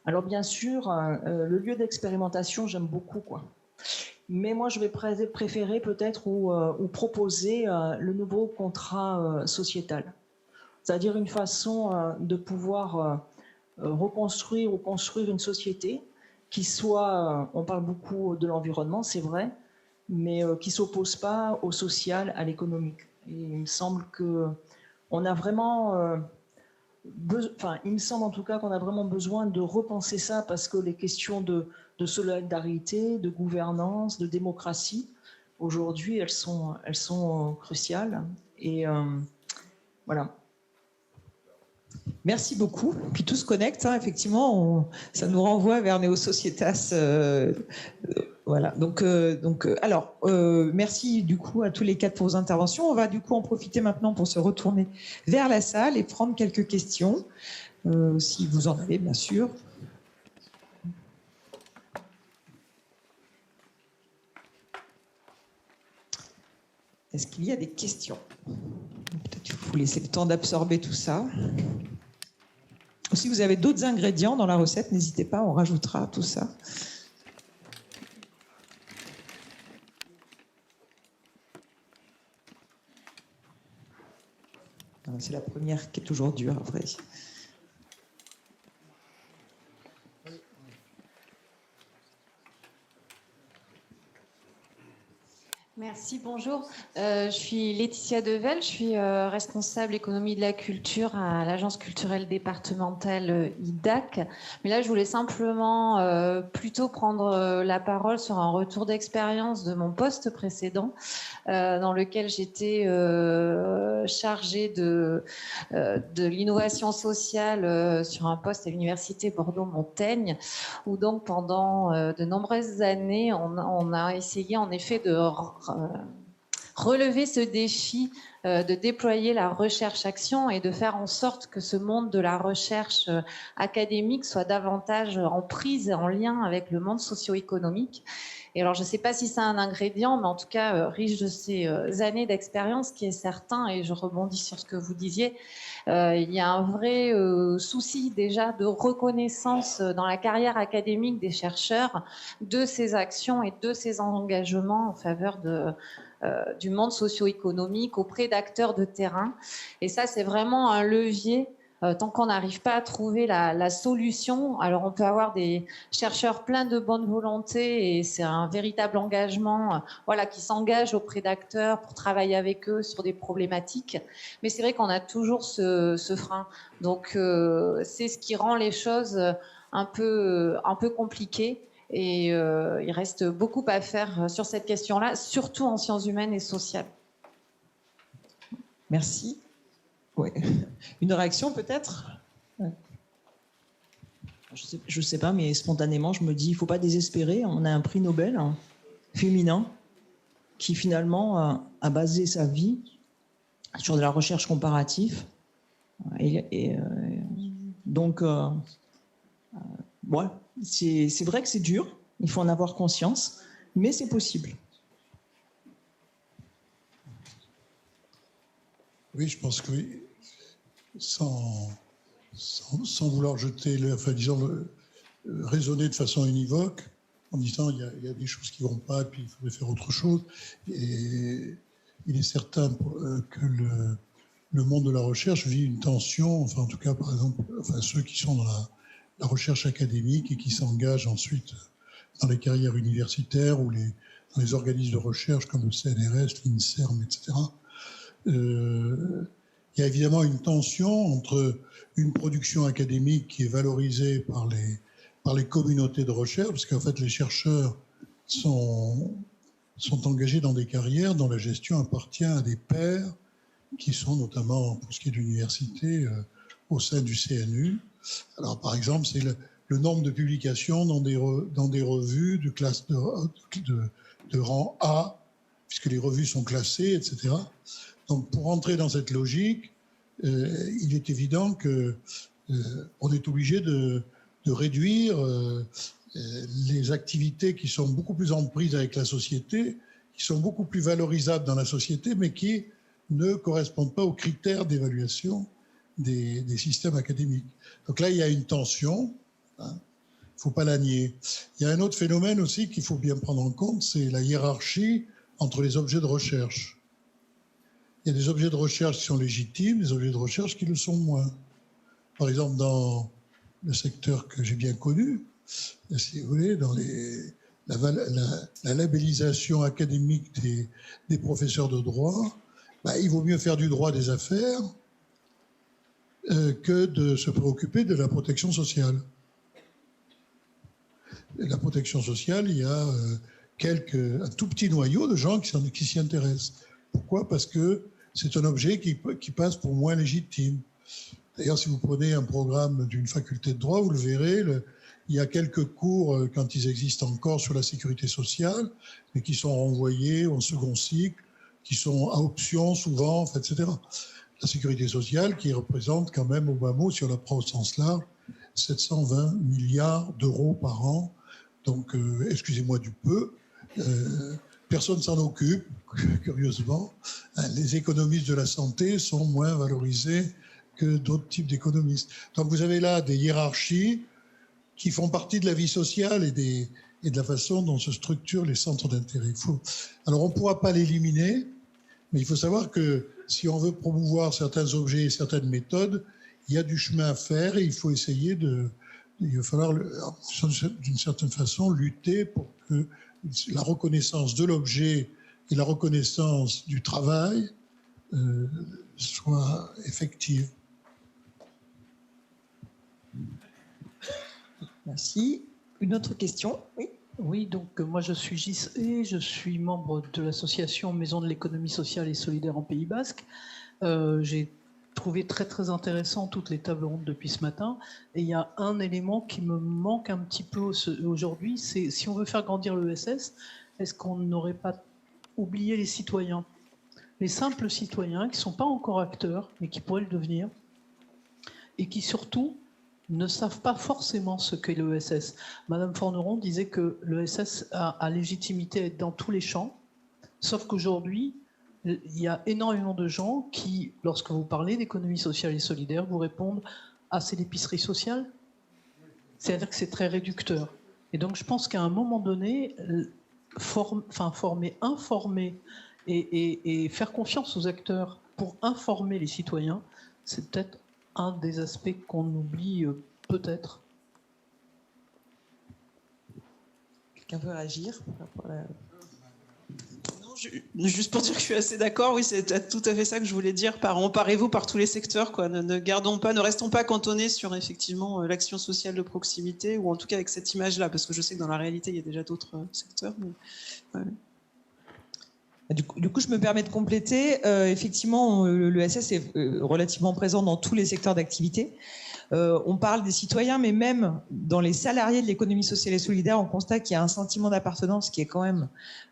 alors bien sûr, le lieu d'expérimentation, j'aime beaucoup, quoi. Mais moi, je vais préférer peut-être ou proposer le nouveau contrat sociétal. c'est-à-dire une façon de pouvoir reconstruire ou construire une société qui soit, on parle beaucoup de l'environnement, c'est vrai, mais qui ne s'oppose pas au social, à l'économique. Et il me semble qu'on a vraiment... il me semble en tout cas qu'on a vraiment besoin de repenser ça parce que les questions de solidarité, de gouvernance, de démocratie, aujourd'hui, elles sont cruciales. Et voilà. Merci beaucoup. Puis tout se connecte, hein, effectivement, ça nous renvoie vers Neo Societas. Voilà. Donc, alors, merci du coup à tous les quatre pour vos interventions. On va du coup en profiter maintenant pour se retourner vers la salle et prendre quelques questions, si vous en avez, bien sûr. Est-ce qu'il y a des questions? Peut-être qu'il faut laisser le temps d'absorber tout ça. Si vous avez d'autres ingrédients dans la recette, n'hésitez pas, on rajoutera tout ça. C'est la première qui est toujours dure, à vrai. Merci, bonjour. Je suis Laetitia Devel, je suis responsable économie de la culture à l'agence culturelle départementale IDAC. Mais là, je voulais simplement plutôt prendre la parole sur un retour d'expérience de mon poste précédent, dans lequel j'étais chargée de l'innovation sociale sur un poste à l'université Bordeaux-Montaigne, où donc pendant de nombreuses années, on a essayé en effet de relever ce défi de déployer la recherche-action et de faire en sorte que ce monde de la recherche académique soit davantage en prise et en lien avec le monde socio-économique. Et alors, je ne sais pas si c'est un ingrédient, mais en tout cas, riche de ces années d'expérience, ce qui est certain, et je rebondis sur ce que vous disiez, il y a un vrai souci déjà de reconnaissance dans la carrière académique des chercheurs de ces actions et de ces engagements en faveur du monde socio-économique auprès d'acteurs de terrain. Et ça, c'est vraiment un levier. Tant qu'on n'arrive pas à trouver la solution, alors on peut avoir des chercheurs pleins de bonne volonté et c'est un véritable engagement, qui s'engagent auprès d'acteurs pour travailler avec eux sur des problématiques. Mais c'est vrai qu'on a toujours ce frein. Donc c'est ce qui rend les choses un peu compliquées. Et il reste beaucoup à faire sur cette question-là, surtout en sciences humaines et sociales. Merci. Ouais. Une réaction peut-être? Ouais. Je sais pas, mais spontanément, je me dis, il ne faut pas désespérer. On a un prix Nobel féminin qui finalement a basé sa vie sur de la recherche comparative. Donc, c'est vrai que c'est dur, il faut en avoir conscience, mais c'est possible. Oui, je pense que oui. Sans vouloir raisonner de façon univoque, en disant il y a des choses qui ne vont pas, et puis il faudrait faire autre chose. Et il est certain que le monde de la recherche vit une tension, en tout cas, par exemple, ceux qui sont dans la recherche académique et qui s'engagent ensuite dans les carrières universitaires ou dans les organismes de recherche comme le CNRS, l'INSERM, etc. Il y a évidemment une tension entre une production académique qui est valorisée par les communautés de recherche, parce qu'en fait les chercheurs sont engagés dans des carrières dont la gestion appartient à des pairs qui sont notamment, pour ce qui est de l'université, au sein du CNU. Alors par exemple, c'est le nombre de publications dans des revues de classe de rang A, puisque les revues sont classées, etc. Donc, pour entrer dans cette logique, il est évident qu'on est obligé de réduire les activités qui sont beaucoup plus en prise avec la société, qui sont beaucoup plus valorisables dans la société, mais qui ne correspondent pas aux critères d'évaluation des systèmes académiques. Donc là, il y a une tension, il ne faut pas la nier. Il y a un autre phénomène aussi qu'il faut bien prendre en compte, c'est la hiérarchie entre les objets de recherche. il y a des objets de recherche qui sont légitimes, des objets de recherche qui le sont moins. Par exemple, dans le secteur que j'ai bien connu, si vous voulez, dans la labellisation académique des professeurs de droit, il vaut mieux faire du droit des affaires que de se préoccuper de la protection sociale. Et la protection sociale, il y a un tout petit noyau de gens qui s'y intéressent. Pourquoi ? Parce que c'est un objet qui passe pour moins légitime. D'ailleurs, si vous prenez un programme d'une faculté de droit, vous le verrez, il y a quelques cours, quand ils existent encore, sur la sécurité sociale, mais qui sont renvoyés en second cycle, qui sont à option souvent, etc. La sécurité sociale qui représente quand même, au bas mot, si on la prend au sens large, 720 milliards d'euros par an. Donc, excusez-moi du peu, personne ne s'en occupe, curieusement. Les économistes de la santé sont moins valorisés que d'autres types d'économistes. Donc vous avez là des hiérarchies qui font partie de la vie sociale et de la façon dont se structurent les centres d'intérêt. Alors on ne pourra pas l'éliminer, mais il faut savoir que si on veut promouvoir certains objets et certaines méthodes, il y a du chemin à faire et il faut essayer il va falloir, d'une certaine façon, lutter pour que la reconnaissance de l'objet et la reconnaissance du travail soient effectives. Merci. Une autre question ? Oui. Oui, donc moi je suis Gis, je suis membre de l'association Maison de l'économie sociale et solidaire en Pays Basque. J'ai trouvé très très intéressant toutes les tables rondes depuis ce matin. Et il y a un élément qui me manque un petit peu aujourd'hui, c'est si on veut faire grandir l'ESS, est-ce qu'on n'aurait pas oublié les citoyens ? Les simples citoyens qui ne sont pas encore acteurs, mais qui pourraient le devenir, et qui surtout ne savent pas forcément ce qu'est l'ESS. Madame Forneron disait que l'ESS a légitimité à être dans tous les champs, sauf qu'aujourd'hui, il y a énormément de gens qui, lorsque vous parlez d'économie sociale et solidaire, vous répondent « Ah, c'est l'épicerie sociale ?» C'est-à-dire que c'est très réducteur. Et donc, je pense qu'à un moment donné, informer et faire confiance aux acteurs pour informer les citoyens, c'est peut-être un des aspects qu'on oublie peut-être. Quelqu'un veut réagir ? Juste pour dire que je suis assez d'accord, oui, c'est tout à fait ça que je voulais dire. Emparez-vous par tous les secteurs, quoi. Ne restons pas cantonnés sur effectivement l'action sociale de proximité, ou en tout cas avec cette image-là, parce que je sais que dans la réalité, il y a déjà d'autres secteurs. Mais, ouais. Du coup, je me permets de compléter. Effectivement, l'ESS est relativement présent dans tous les secteurs d'activité. On parle des citoyens, mais même dans les salariés de l'économie sociale et solidaire, on constate qu'il y a un sentiment d'appartenance qui est quand même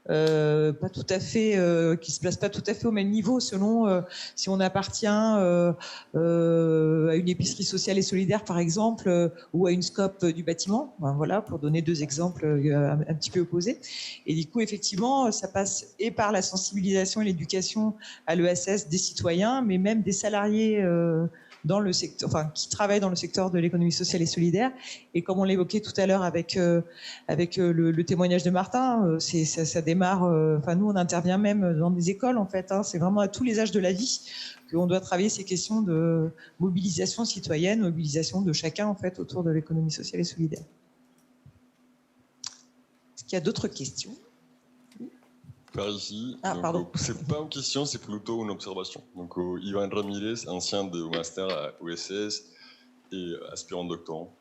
pas tout à fait, qui se place pas tout à fait au même niveau selon si on appartient à une épicerie sociale et solidaire, par exemple, ou à une SCOP du bâtiment. Voilà, pour donner deux exemples un petit peu opposés. Et du coup, effectivement, ça passe et par la sensibilisation et l'éducation à l'ESS des citoyens, mais même des salariés dans le secteur, qui travaillent dans le secteur de l'économie sociale et solidaire. Et comme on l'évoquait tout à l'heure avec le témoignage de Martin, ça démarre. Nous, on intervient même dans des écoles, en fait. C'est vraiment à tous les âges de la vie qu'on doit travailler ces questions de mobilisation citoyenne, mobilisation de chacun, en fait, autour de l'économie sociale et solidaire. Est-ce qu'il y a d'autres questions ? Par ici, pardon. C'est pas une question, c'est plutôt une observation. Donc, Ivan Ramirez, ancien de master à USS et aspirant doctorant.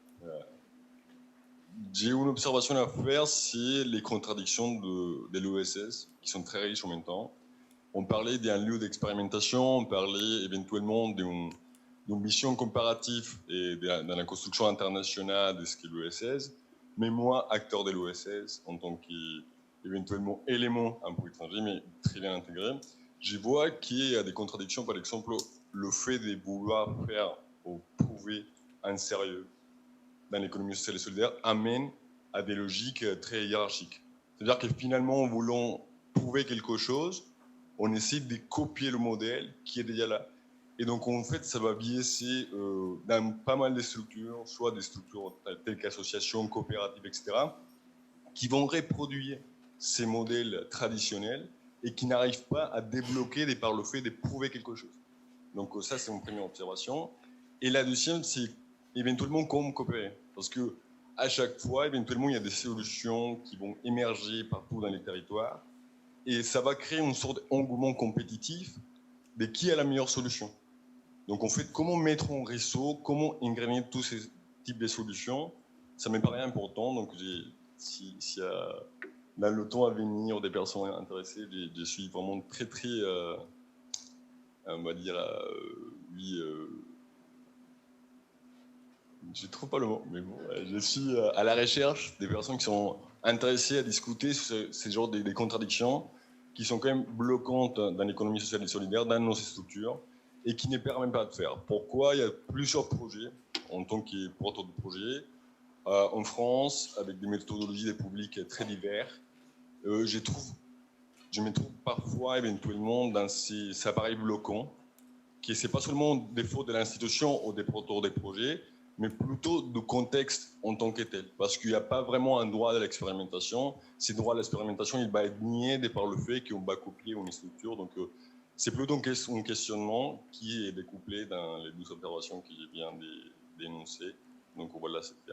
J'ai une observation à faire, c'est les contradictions de l'ESS, qui sont très riches en même temps. On parlait d'un lieu d'expérimentation, on parlait éventuellement d'une mission comparative et dans la construction internationale de ce qu'est l'ESS. Mais moi, acteur de l'ESS, en tant qu'éventuellement élément un peu étranger, mais très bien intégré, je vois qu'il y a des contradictions. Par exemple, le fait de vouloir faire ou prouver un sérieux dans l'économie sociale et solidaire amène à des logiques très hiérarchiques. C'est-à-dire que finalement, en voulant prouver quelque chose, on essaie de copier le modèle qui est déjà là. Et donc, en fait, ça va biaiser dans pas mal de structures, soit des structures telles qu'associations, coopératives, etc., qui vont reproduire ces modèles traditionnels et qui n'arrivent pas à débloquer par le fait de prouver quelque chose. Donc ça, c'est mon première observation. Et la deuxième, c'est éventuellement comment coopérer. Parce que à chaque fois, éventuellement, il y a des solutions qui vont émerger partout dans les territoires. Et ça va créer une sorte d'engouement compétitif de qui a la meilleure solution. Donc en fait, comment mettre en réseau, comment ingréner tous ces types de solutions, ça me paraît important. Donc s'il y a dans le temps à venir des personnes intéressées, je suis vraiment très, on va dire, je ne trouve pas le mot, mais bon, je suis à la recherche des personnes qui sont intéressées à discuter sur ces genres de contradictions qui sont quand même bloquantes dans l'économie sociale et solidaire, dans nos structures, et qui ne permettent pas de faire. Pourquoi? Il y a plusieurs projets, en tant que porteur de projet, en France, avec des méthodologies des publics très diverses. Je me trouve parfois, éventuellement, dans ces appareils bloquants, qui ce n'est pas seulement des fautes de l'institution ou des porteurs de projets, mais plutôt du contexte en tant que tel. Parce qu'il n'y a pas vraiment un droit de l'expérimentation. Ce droit de l'expérimentation, il va être nié de par le fait qu'on va copier une structure. Donc, c'est plutôt un questionnement qui est découplé dans les 12 observations que je viens d'énoncer. Donc, voilà, c'était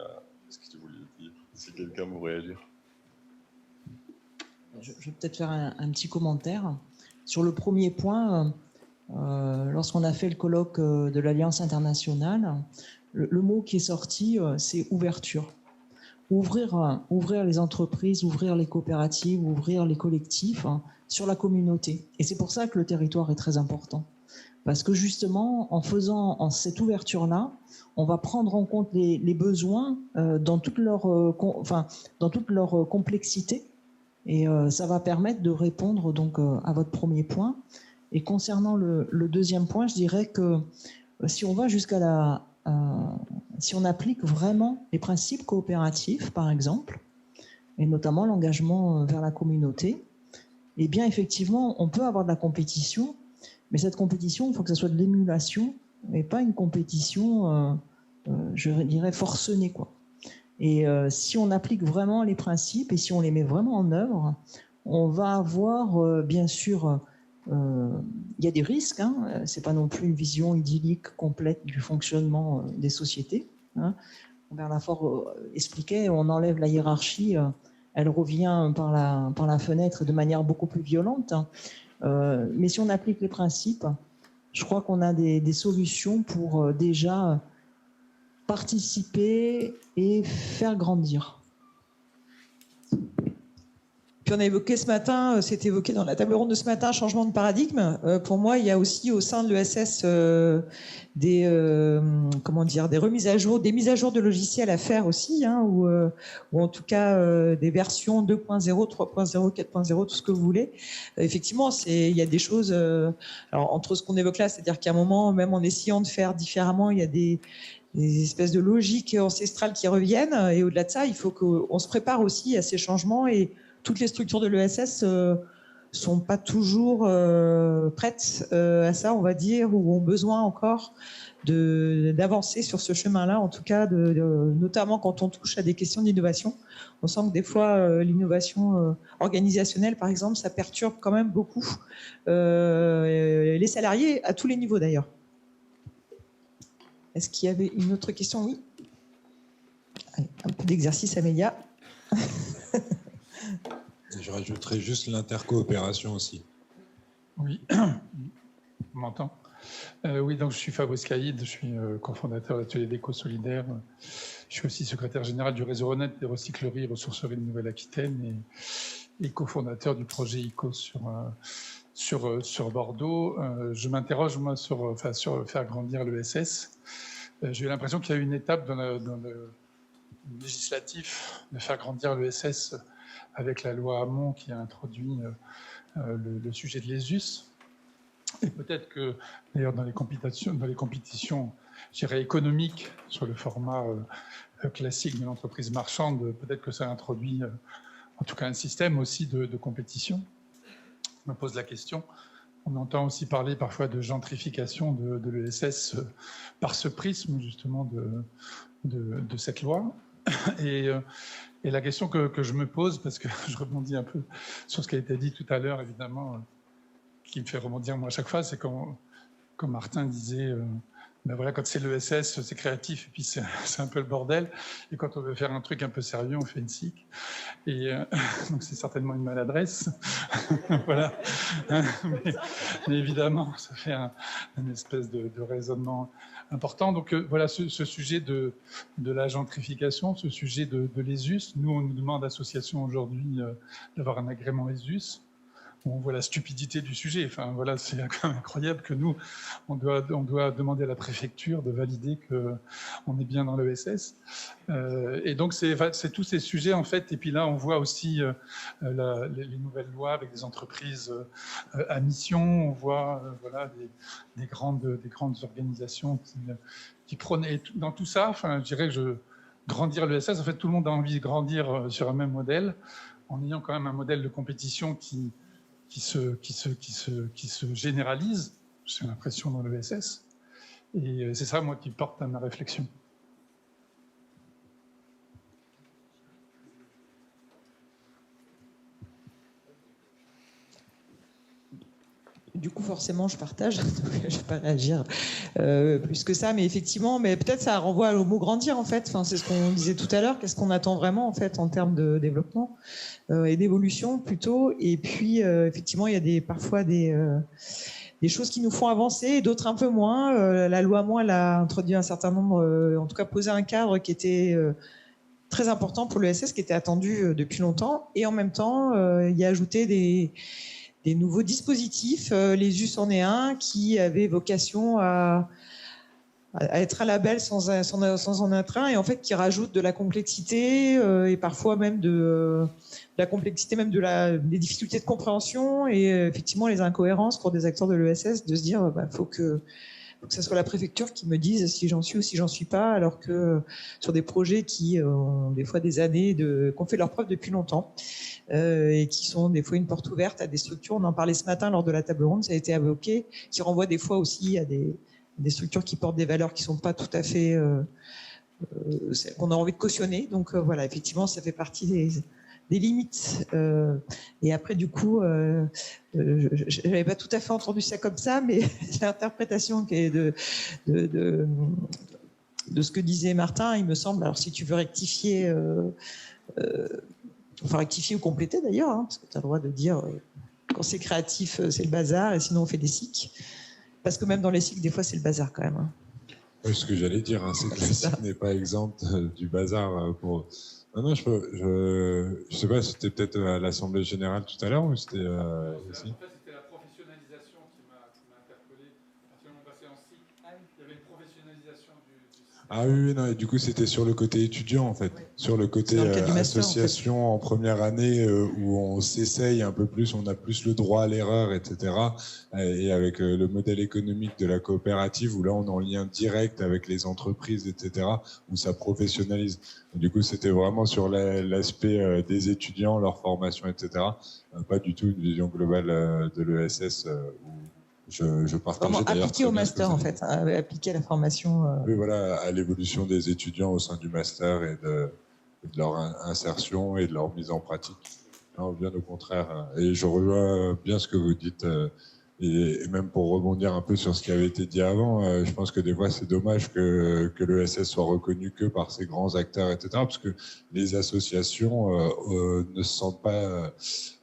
ce que je voulais dire. Si quelqu'un veut réagir. Je vais peut-être faire un petit commentaire. Sur le premier point, lorsqu'on a fait le colloque de l'Alliance internationale, le mot qui est sorti, c'est ouverture. Ouvrir les entreprises, ouvrir les coopératives, ouvrir les collectifs sur la communauté. Et c'est pour ça que le territoire est très important. Parce que justement, en faisant cette ouverture-là, on va prendre en compte les besoins dans toute leur complexité. Et ça va permettre de répondre donc à votre premier point. Et concernant le deuxième point, je dirais que si on va jusqu'à si on applique vraiment les principes coopératifs, par exemple, et notamment l'engagement vers la communauté, eh bien, effectivement, on peut avoir de la compétition, mais cette compétition, il faut que ce soit de l'émulation, et pas une compétition, je dirais, forcenée, quoi. Et si on applique vraiment les principes, et si on les met vraiment en œuvre, on va avoir, bien sûr, il y a des risques, hein. C'est pas non plus une vision idyllique complète du fonctionnement des sociétés, hein. Robert Lafaure expliquait, on enlève la hiérarchie, elle revient par la fenêtre de manière beaucoup plus violente, hein. Mais si on applique les principes, je crois qu'on a des solutions pour déjà participer et faire grandir. Puis on a évoqué ce matin, c'est évoqué dans la table ronde de ce matin, changement de paradigme. Pour moi, il y a aussi au sein de l'ESS des remises à jour, des mises à jour de logiciels à faire aussi, hein, ou en tout cas des versions 2.0, 3.0, 4.0, tout ce que vous voulez. Effectivement, il y a des choses. Alors entre ce qu'on évoque là, c'est-à-dire qu'à un moment, même en essayant de faire différemment, il y a des espèces de logiques ancestrales qui reviennent. Et au-delà de ça, il faut qu'on se prépare aussi à ces changements et toutes les structures de l'ESS sont pas toujours prêtes à ça, on va dire, ou ont besoin encore d'avancer sur ce chemin-là, en tout cas, notamment quand on touche à des questions d'innovation. On sent que des fois, l'innovation organisationnelle, par exemple, ça perturbe quand même beaucoup les salariés, à tous les niveaux d'ailleurs. Est-ce qu'il y avait une autre question? Oui. Allez, un peu d'exercice, Amélia. Je rajouterais juste l'intercoopération aussi. Oui, on m'entend. Oui, donc je suis Fabrice Caïd, je suis cofondateur de l'atelier d'éco-solidaire. Je suis aussi secrétaire général du réseau Renet des recycleries et ressourceries de Nouvelle-Aquitaine et cofondateur du projet ICO sur Bordeaux. Je m'interroge, moi, sur faire grandir l'ESS. J'ai eu l'impression qu'il y a eu une étape dans le législatif de faire grandir l'ESS avec la loi Hamon qui a introduit le sujet de l'ESUS. Et peut-être que, d'ailleurs, dans les compétitions, je dirais, économiques, sur le format classique de l'entreprise marchande, peut-être que ça introduit, en tout cas, un système aussi de compétition. Je me pose la question. On entend aussi parler parfois de gentrification de l'ESS par ce prisme, justement, de cette loi. Et la question que je me pose, parce que je rebondis un peu sur ce qui a été dit tout à l'heure, évidemment, qui me fait rebondir moi à chaque fois, c'est quand Martin disait, ben voilà, quand c'est l'ESS, c'est créatif, et puis c'est un peu le bordel, et quand on veut faire un truc un peu sérieux, on fait une SIC. Et donc c'est certainement une maladresse. Voilà. Mais évidemment, ça fait une espèce de raisonnement important. Donc voilà, ce sujet de la gentrification, ce sujet de l'ESUS. Nous, on nous demande, association aujourd'hui, d'avoir un agrément ESUS. On voit la stupidité du sujet. Enfin, voilà, c'est quand même incroyable que nous, on doit demander à la préfecture de valider qu'on est bien dans l'ESS. Et donc, c'est tous ces sujets, en fait. Et puis là, on voit aussi les nouvelles lois avec des entreprises à mission. On voit voilà, des grandes organisations qui prônent. Et dans tout ça, enfin, je dirais que grandir l'ESS, en fait, tout le monde a envie de grandir sur un même modèle, en ayant quand même un modèle de compétition qui se généralise, j'ai l'impression, dans l'ESS. Et c'est ça, moi, qui porte à ma réflexion. Du coup, forcément, je partage. Donc, je ne vais pas réagir plus que ça, mais effectivement, mais peut-être ça renvoie au mot grandir, en fait. Enfin, c'est ce qu'on disait tout à l'heure. Qu'est-ce qu'on attend vraiment, en fait, en termes de développement et d'évolution, plutôt. Et puis, effectivement, il y a parfois des choses qui nous font avancer, et d'autres un peu moins. La loi Moi, elle a introduit un certain nombre, en tout cas, posé un cadre qui était très important pour l'ESS, qui était attendu depuis longtemps. Et en même temps, il y a ajouté des nouveaux dispositifs. L'ESUS en est un qui avait vocation à être un label sans en être un, et en fait qui rajoute de la complexité et parfois même de la complexité, même des difficultés de compréhension et effectivement les incohérences pour des acteurs de l'ESS de se dire faut que ce soit la préfecture qui me dise si j'en suis ou si j'en suis pas, alors que sur des projets qui ont des fois des années, qui ont fait leurs preuves depuis longtemps, et qui sont des fois une porte ouverte à des structures. On en parlait ce matin lors de la table ronde, ça a été évoqué, qui renvoie des fois aussi à des structures qui portent des valeurs qui sont pas tout à fait celles qu'on a envie de cautionner. Donc voilà, effectivement, ça fait partie des limites. Et après, du coup, je n'avais pas tout à fait entendu ça comme ça, mais l'interprétation qui est de ce que disait Martin, il me semble. Alors, si tu veux rectifier, enfin rectifier ou compléter d'ailleurs, hein, parce que tu as le droit de dire quand c'est créatif, c'est le bazar, et sinon on fait des SIC. Parce que même dans les SIC, des fois, c'est le bazar quand même. Hein. Oui, ce que j'allais dire, hein, c'est que le SIC n'est pas exempt du bazar pour. Non, je sais pas, c'était peut-être à l'Assemblée Générale tout à l'heure ou c'était ici ? En fait, c'était la professionnalisation qui m'a interpellé. À partir du moment où on passait en SIC, il y avait une professionnalisation du SIC. Ah oui, non, et du coup, c'était sur le côté étudiant, en fait. Oui. Sur le côté association en première année, où on s'essaye un peu plus, on a plus le droit à l'erreur, etc. Et avec le modèle économique de la coopérative, où là, on est en lien direct avec les entreprises, etc., où ça professionnalise. Du coup, c'était vraiment sur l'aspect des étudiants, leur formation, etc. Pas du tout une vision globale de l'ESS où je partageais d'ailleurs. Appliqué au master, en fait, appliqué à la formation. Oui, voilà, à l'évolution des étudiants au sein du master et de leur insertion et de leur mise en pratique. Non, bien au contraire. Et je rejoins bien ce que vous dites. Et même pour rebondir un peu sur ce qui avait été dit avant, je pense que des fois c'est dommage que l'ESS soit reconnu que par ces grands acteurs, etc. Parce que les associations ne se sentent pas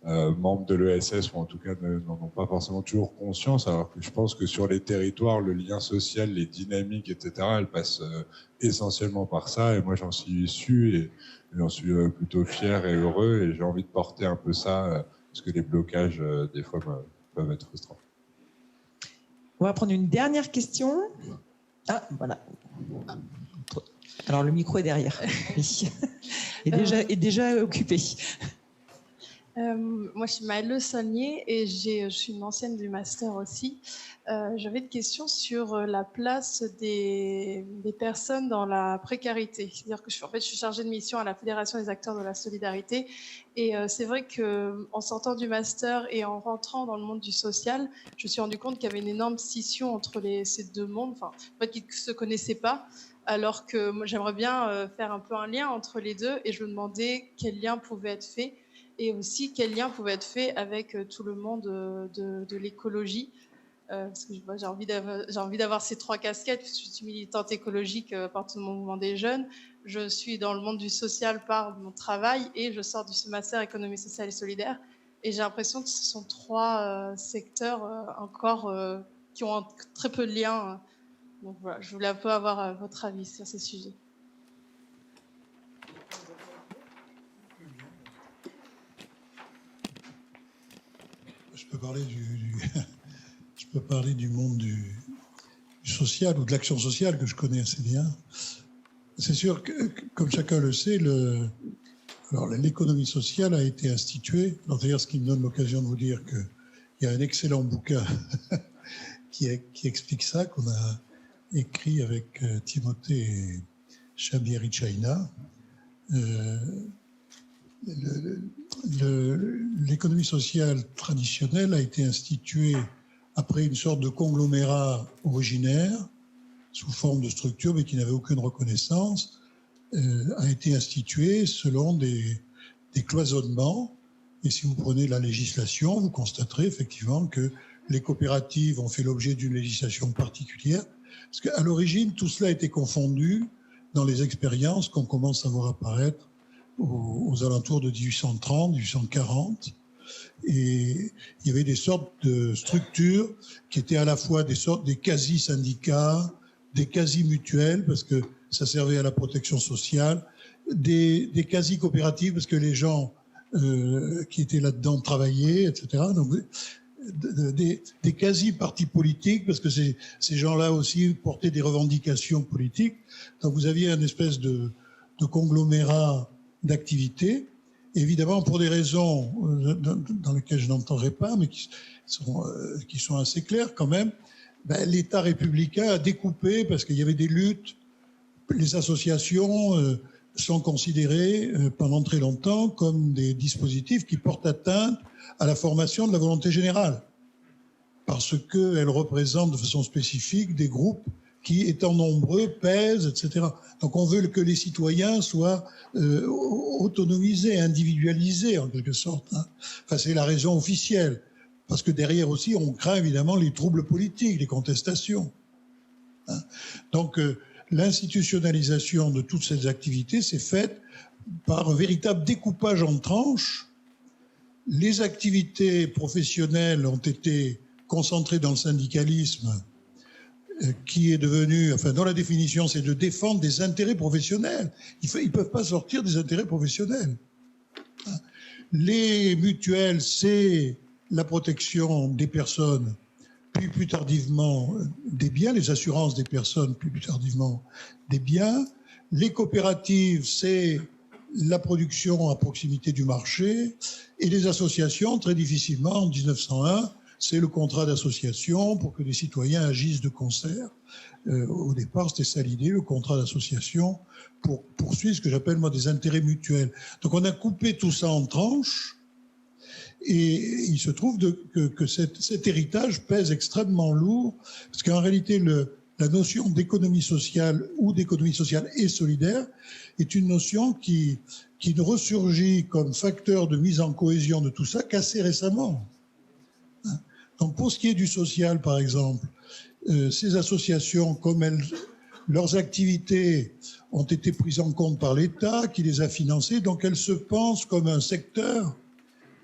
membres de l'ESS, ou en tout cas n'en ont pas forcément toujours conscience, alors que je pense que sur les territoires, le lien social, les dynamiques, etc., elles passent essentiellement par ça. Et moi j'en suis issu et j'en suis plutôt fier et heureux, et j'ai envie de porter un peu ça, parce que les blocages, des fois, peuvent être frustrants. On va prendre une dernière question. Ah, voilà. Alors, le micro est derrière. Oui. est déjà occupé. Moi, je suis Maëlle Saulnier et je suis une ancienne du master aussi. J'avais une question sur la place des personnes dans la précarité. C'est-à-dire que je suis chargée de mission à la Fédération des acteurs de la solidarité. Et c'est vrai qu'en sortant du master et en rentrant dans le monde du social, je me suis rendu compte qu'il y avait une énorme scission entre ces deux mondes, en fait, qui ne se connaissaient pas. alors que moi, j'aimerais bien faire un peu un lien entre les deux, et je me demandais quel lien pouvait être fait, et aussi quel lien pouvait être fait avec tout le monde de l'écologie. Parce que j'ai envie d'avoir ces 3 casquettes. Je suis militante écologique par tout le mouvement des jeunes. Je suis dans le monde du social par mon travail et je sors du master économie sociale et solidaire. Et j'ai l'impression que ce sont 3 secteurs encore qui ont très peu de liens. Donc voilà, je voulais un peu avoir votre avis sur ces sujets. Je peux parler du monde du social ou de l'action sociale que je connais assez bien. C'est sûr que, comme chacun le sait, l'économie sociale a été instituée. D'ailleurs, ce qui me donne l'occasion de vous dire qu'il y a un excellent bouquin qui explique ça, qu'on a écrit avec Timothée Shabir-Chaina. L'économie sociale traditionnelle a été instituée après une sorte de conglomérat originaire, sous forme de structure, mais qui n'avait aucune reconnaissance, a été instituée selon des cloisonnements. Et si vous prenez la législation, vous constaterez effectivement que les coopératives ont fait l'objet d'une législation particulière, parce qu'à l'origine, tout cela a été confondu dans les expériences qu'on commence à voir apparaître aux alentours de 1830, 1840. Et il y avait des sortes de structures qui étaient à la fois des quasi-syndicats, des quasi-mutuelles, parce que ça servait à la protection sociale, des quasi-coopératives, parce que les gens qui étaient là-dedans travaillaient, etc. Donc, des quasi-partis politiques, parce que ces gens-là aussi portaient des revendications politiques. Donc vous aviez une espèce de conglomérat d'activités, évidemment pour des raisons dans lesquelles je n'entendrai pas, mais qui sont assez claires quand même. L'État républicain a découpé, parce qu'il y avait des luttes, les associations sont considérées pendant très longtemps comme des dispositifs qui portent atteinte à la formation de la volonté générale, parce qu'elles représentent de façon spécifique des groupes qui, étant nombreux, pèsent, etc. Donc on veut que les citoyens soient autonomisés, individualisés en quelque sorte. Enfin, c'est la raison officielle. Parce que derrière aussi, on craint évidemment les troubles politiques, les contestations. Donc l'institutionnalisation de toutes ces activités s'est faite par un véritable découpage en tranches. Les activités professionnelles ont été concentrées dans le syndicalisme, qui est devenu, enfin, dont la définition, c'est de défendre des intérêts professionnels. Ils ne peuvent pas sortir des intérêts professionnels. Les mutuelles, c'est la protection des personnes, puis plus tardivement des biens, les assurances des personnes, puis plus tardivement des biens. Les coopératives, c'est la production à proximité du marché. Et les associations, très difficilement, en 1901, c'est le contrat d'association pour que les citoyens agissent de concert. Au départ, c'était ça l'idée, le contrat d'association, pour poursuivre ce que j'appelle, moi, des intérêts mutuels. Donc on a coupé tout ça en tranches, et il se trouve que cet héritage pèse extrêmement lourd, parce qu'en réalité, la notion d'économie sociale ou d'économie sociale et solidaire est une notion qui ne ressurgit comme facteur de mise en cohésion de tout ça qu'assez récemment. Donc pour ce qui est du social, par exemple, ces associations, comme leurs activités ont été prises en compte par l'État, qui les a financées, donc elles se pensent comme un secteur,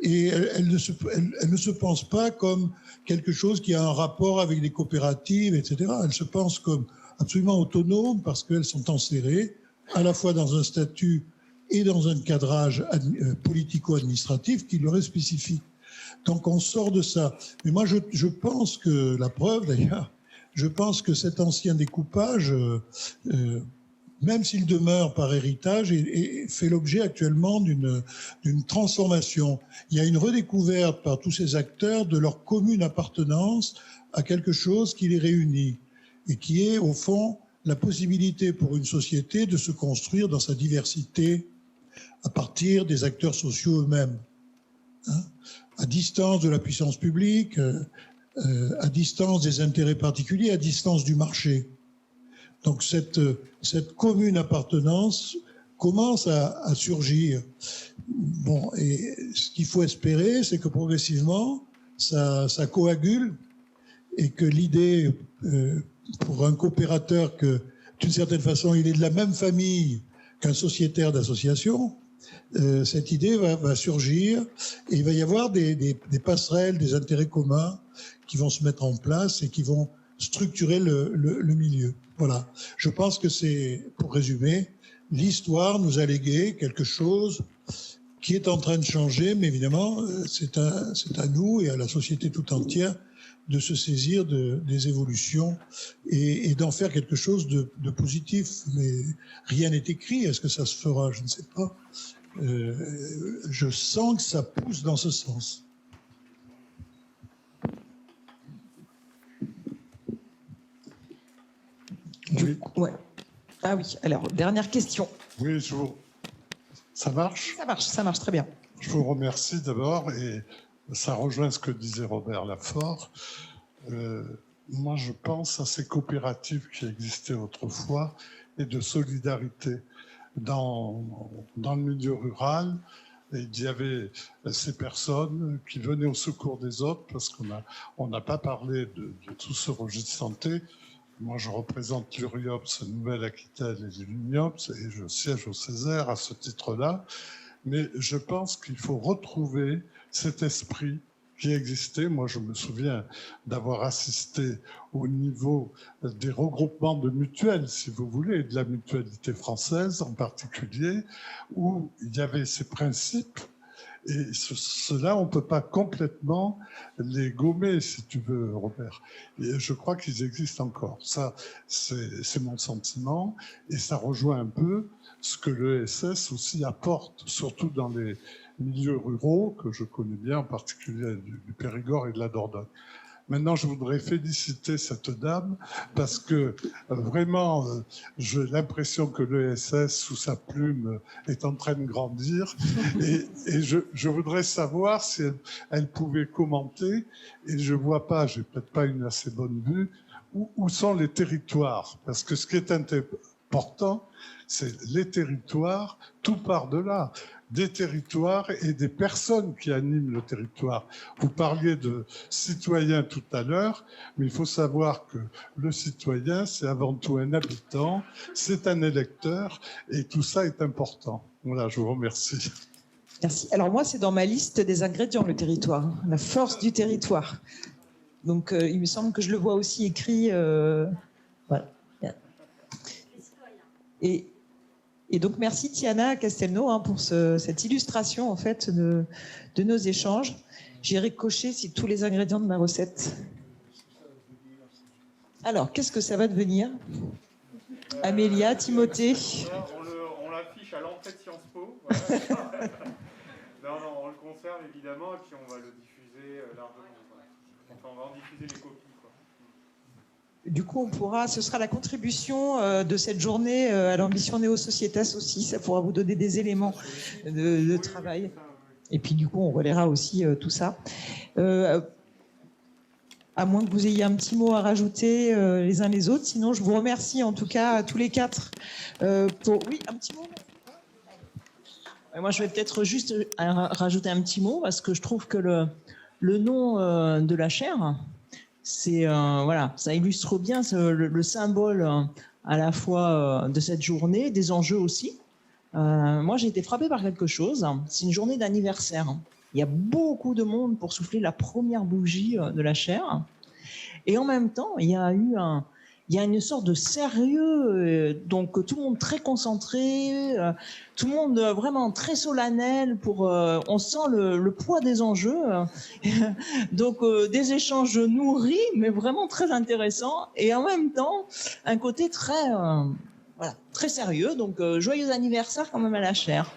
et elles ne se pensent pas comme quelque chose qui a un rapport avec les coopératives, etc. Elles se pensent comme absolument autonomes, parce qu'elles sont enserrées à la fois dans un statut et dans un cadrage politico-administratif qui leur est spécifique. Donc on sort de ça. Mais moi je pense que, la preuve d'ailleurs, je pense que cet ancien découpage, même s'il demeure par héritage, fait l'objet actuellement d'une transformation. Il y a une redécouverte par tous ces acteurs de leur commune appartenance à quelque chose qui les réunit, et qui est au fond la possibilité pour une société de se construire dans sa diversité à partir des acteurs sociaux eux-mêmes. À distance de la puissance publique, à distance des intérêts particuliers, à distance du marché. Donc cette commune appartenance commence à surgir. Bon, et ce qu'il faut espérer, c'est que progressivement, ça coagule et que l'idée pour un coopérateur que, d'une certaine façon, il est de la même famille qu'un sociétaire d'association, cette idée va surgir et il va y avoir des passerelles, des intérêts communs qui vont se mettre en place et qui vont structurer le milieu. Voilà. Je pense que c'est, pour résumer, l'histoire nous a légué quelque chose qui est en train de changer, mais évidemment, c'est à nous et à la société tout entière de se saisir des évolutions et d'en faire quelque chose de positif. Mais rien n'est écrit. Est-ce que ça se fera? Je ne sais pas. Je sens que ça pousse dans ce sens. Ouais. Ah oui, alors, dernière question. Oui, ça marche? Ça marche très bien. Je vous remercie d'abord, et ça rejoint ce que disait Robert Laffort. Moi, je pense à ces coopératives qui existaient autrefois et de solidarité. Dans le milieu rural, il y avait ces personnes qui venaient au secours des autres, parce qu'on n'a pas parlé de tout ce registre santé. Moi, je représente l'URIOPS Nouvelle-Aquitaine et l'UNIOPS, et je siège au Césaire à ce titre-là. Mais je pense qu'il faut retrouver cet esprit qui existait. Moi, je me souviens d'avoir assisté au niveau des regroupements de mutuelles, si vous voulez, de la mutualité française en particulier, où il y avait ces principes. Et cela, on ne peut pas complètement les gommer, si tu veux, Robert. Et je crois qu'ils existent encore. Ça, c'est mon sentiment. Et ça rejoint un peu ce que l'ESS aussi apporte, surtout dans les milieux ruraux, que je connais bien, en particulier du Périgord et de la Dordogne. Maintenant, je voudrais féliciter cette dame parce que vraiment, j'ai l'impression que l'ESS, sous sa plume, est en train de grandir. Et je voudrais savoir si elle pouvait commenter, et je vois pas, j'ai peut-être pas une assez bonne vue, où sont les territoires. Parce que ce qui est important, c'est les territoires, tout part de là. Des territoires et des personnes qui animent le territoire. Vous parliez de citoyens tout à l'heure, mais il faut savoir que le citoyen, c'est avant tout un habitant, c'est un électeur, et tout ça est important. Voilà, je vous remercie. Merci. Alors moi, c'est dans ma liste des ingrédients, le territoire, la force du territoire. Donc, il me semble que je le vois aussi écrit. Voilà. Et donc, merci Tiana Castelnau pour cette illustration en fait de nos échanges. J'irai cocher tous les ingrédients de ma recette. Alors, qu'est-ce que ça va devenir? Amélia, Timothée. On l'affiche à l'entrée de Sciences Po. Voilà. non, on le conserve évidemment et puis on va le diffuser largement. Enfin, on va en diffuser les copies. Du coup, ce sera la contribution de cette journée à l'ambition Neo Societas aussi. Ça pourra vous donner des éléments de travail. Et puis, du coup, on relaiera aussi tout ça. À moins que vous ayez un petit mot à rajouter les uns les autres. Sinon, je vous remercie en tout cas à tous les quatre. Oui, un petit mot. Moi, je vais peut-être juste rajouter un petit mot parce que je trouve que le nom de la chaire, c'est voilà, ça illustre bien le symbole à la fois de cette journée, des enjeux aussi. Moi, j'ai été frappée par quelque chose. C'est une journée d'anniversaire. Il y a beaucoup de monde pour souffler la première bougie de la chaire. Et en même temps, il y a une sorte de sérieux, donc tout le monde très concentré, tout le monde vraiment très solennel. On sent le poids des enjeux, donc des échanges nourris, mais vraiment très intéressants, et en même temps un côté très sérieux. Donc joyeux anniversaire quand même à la chaire.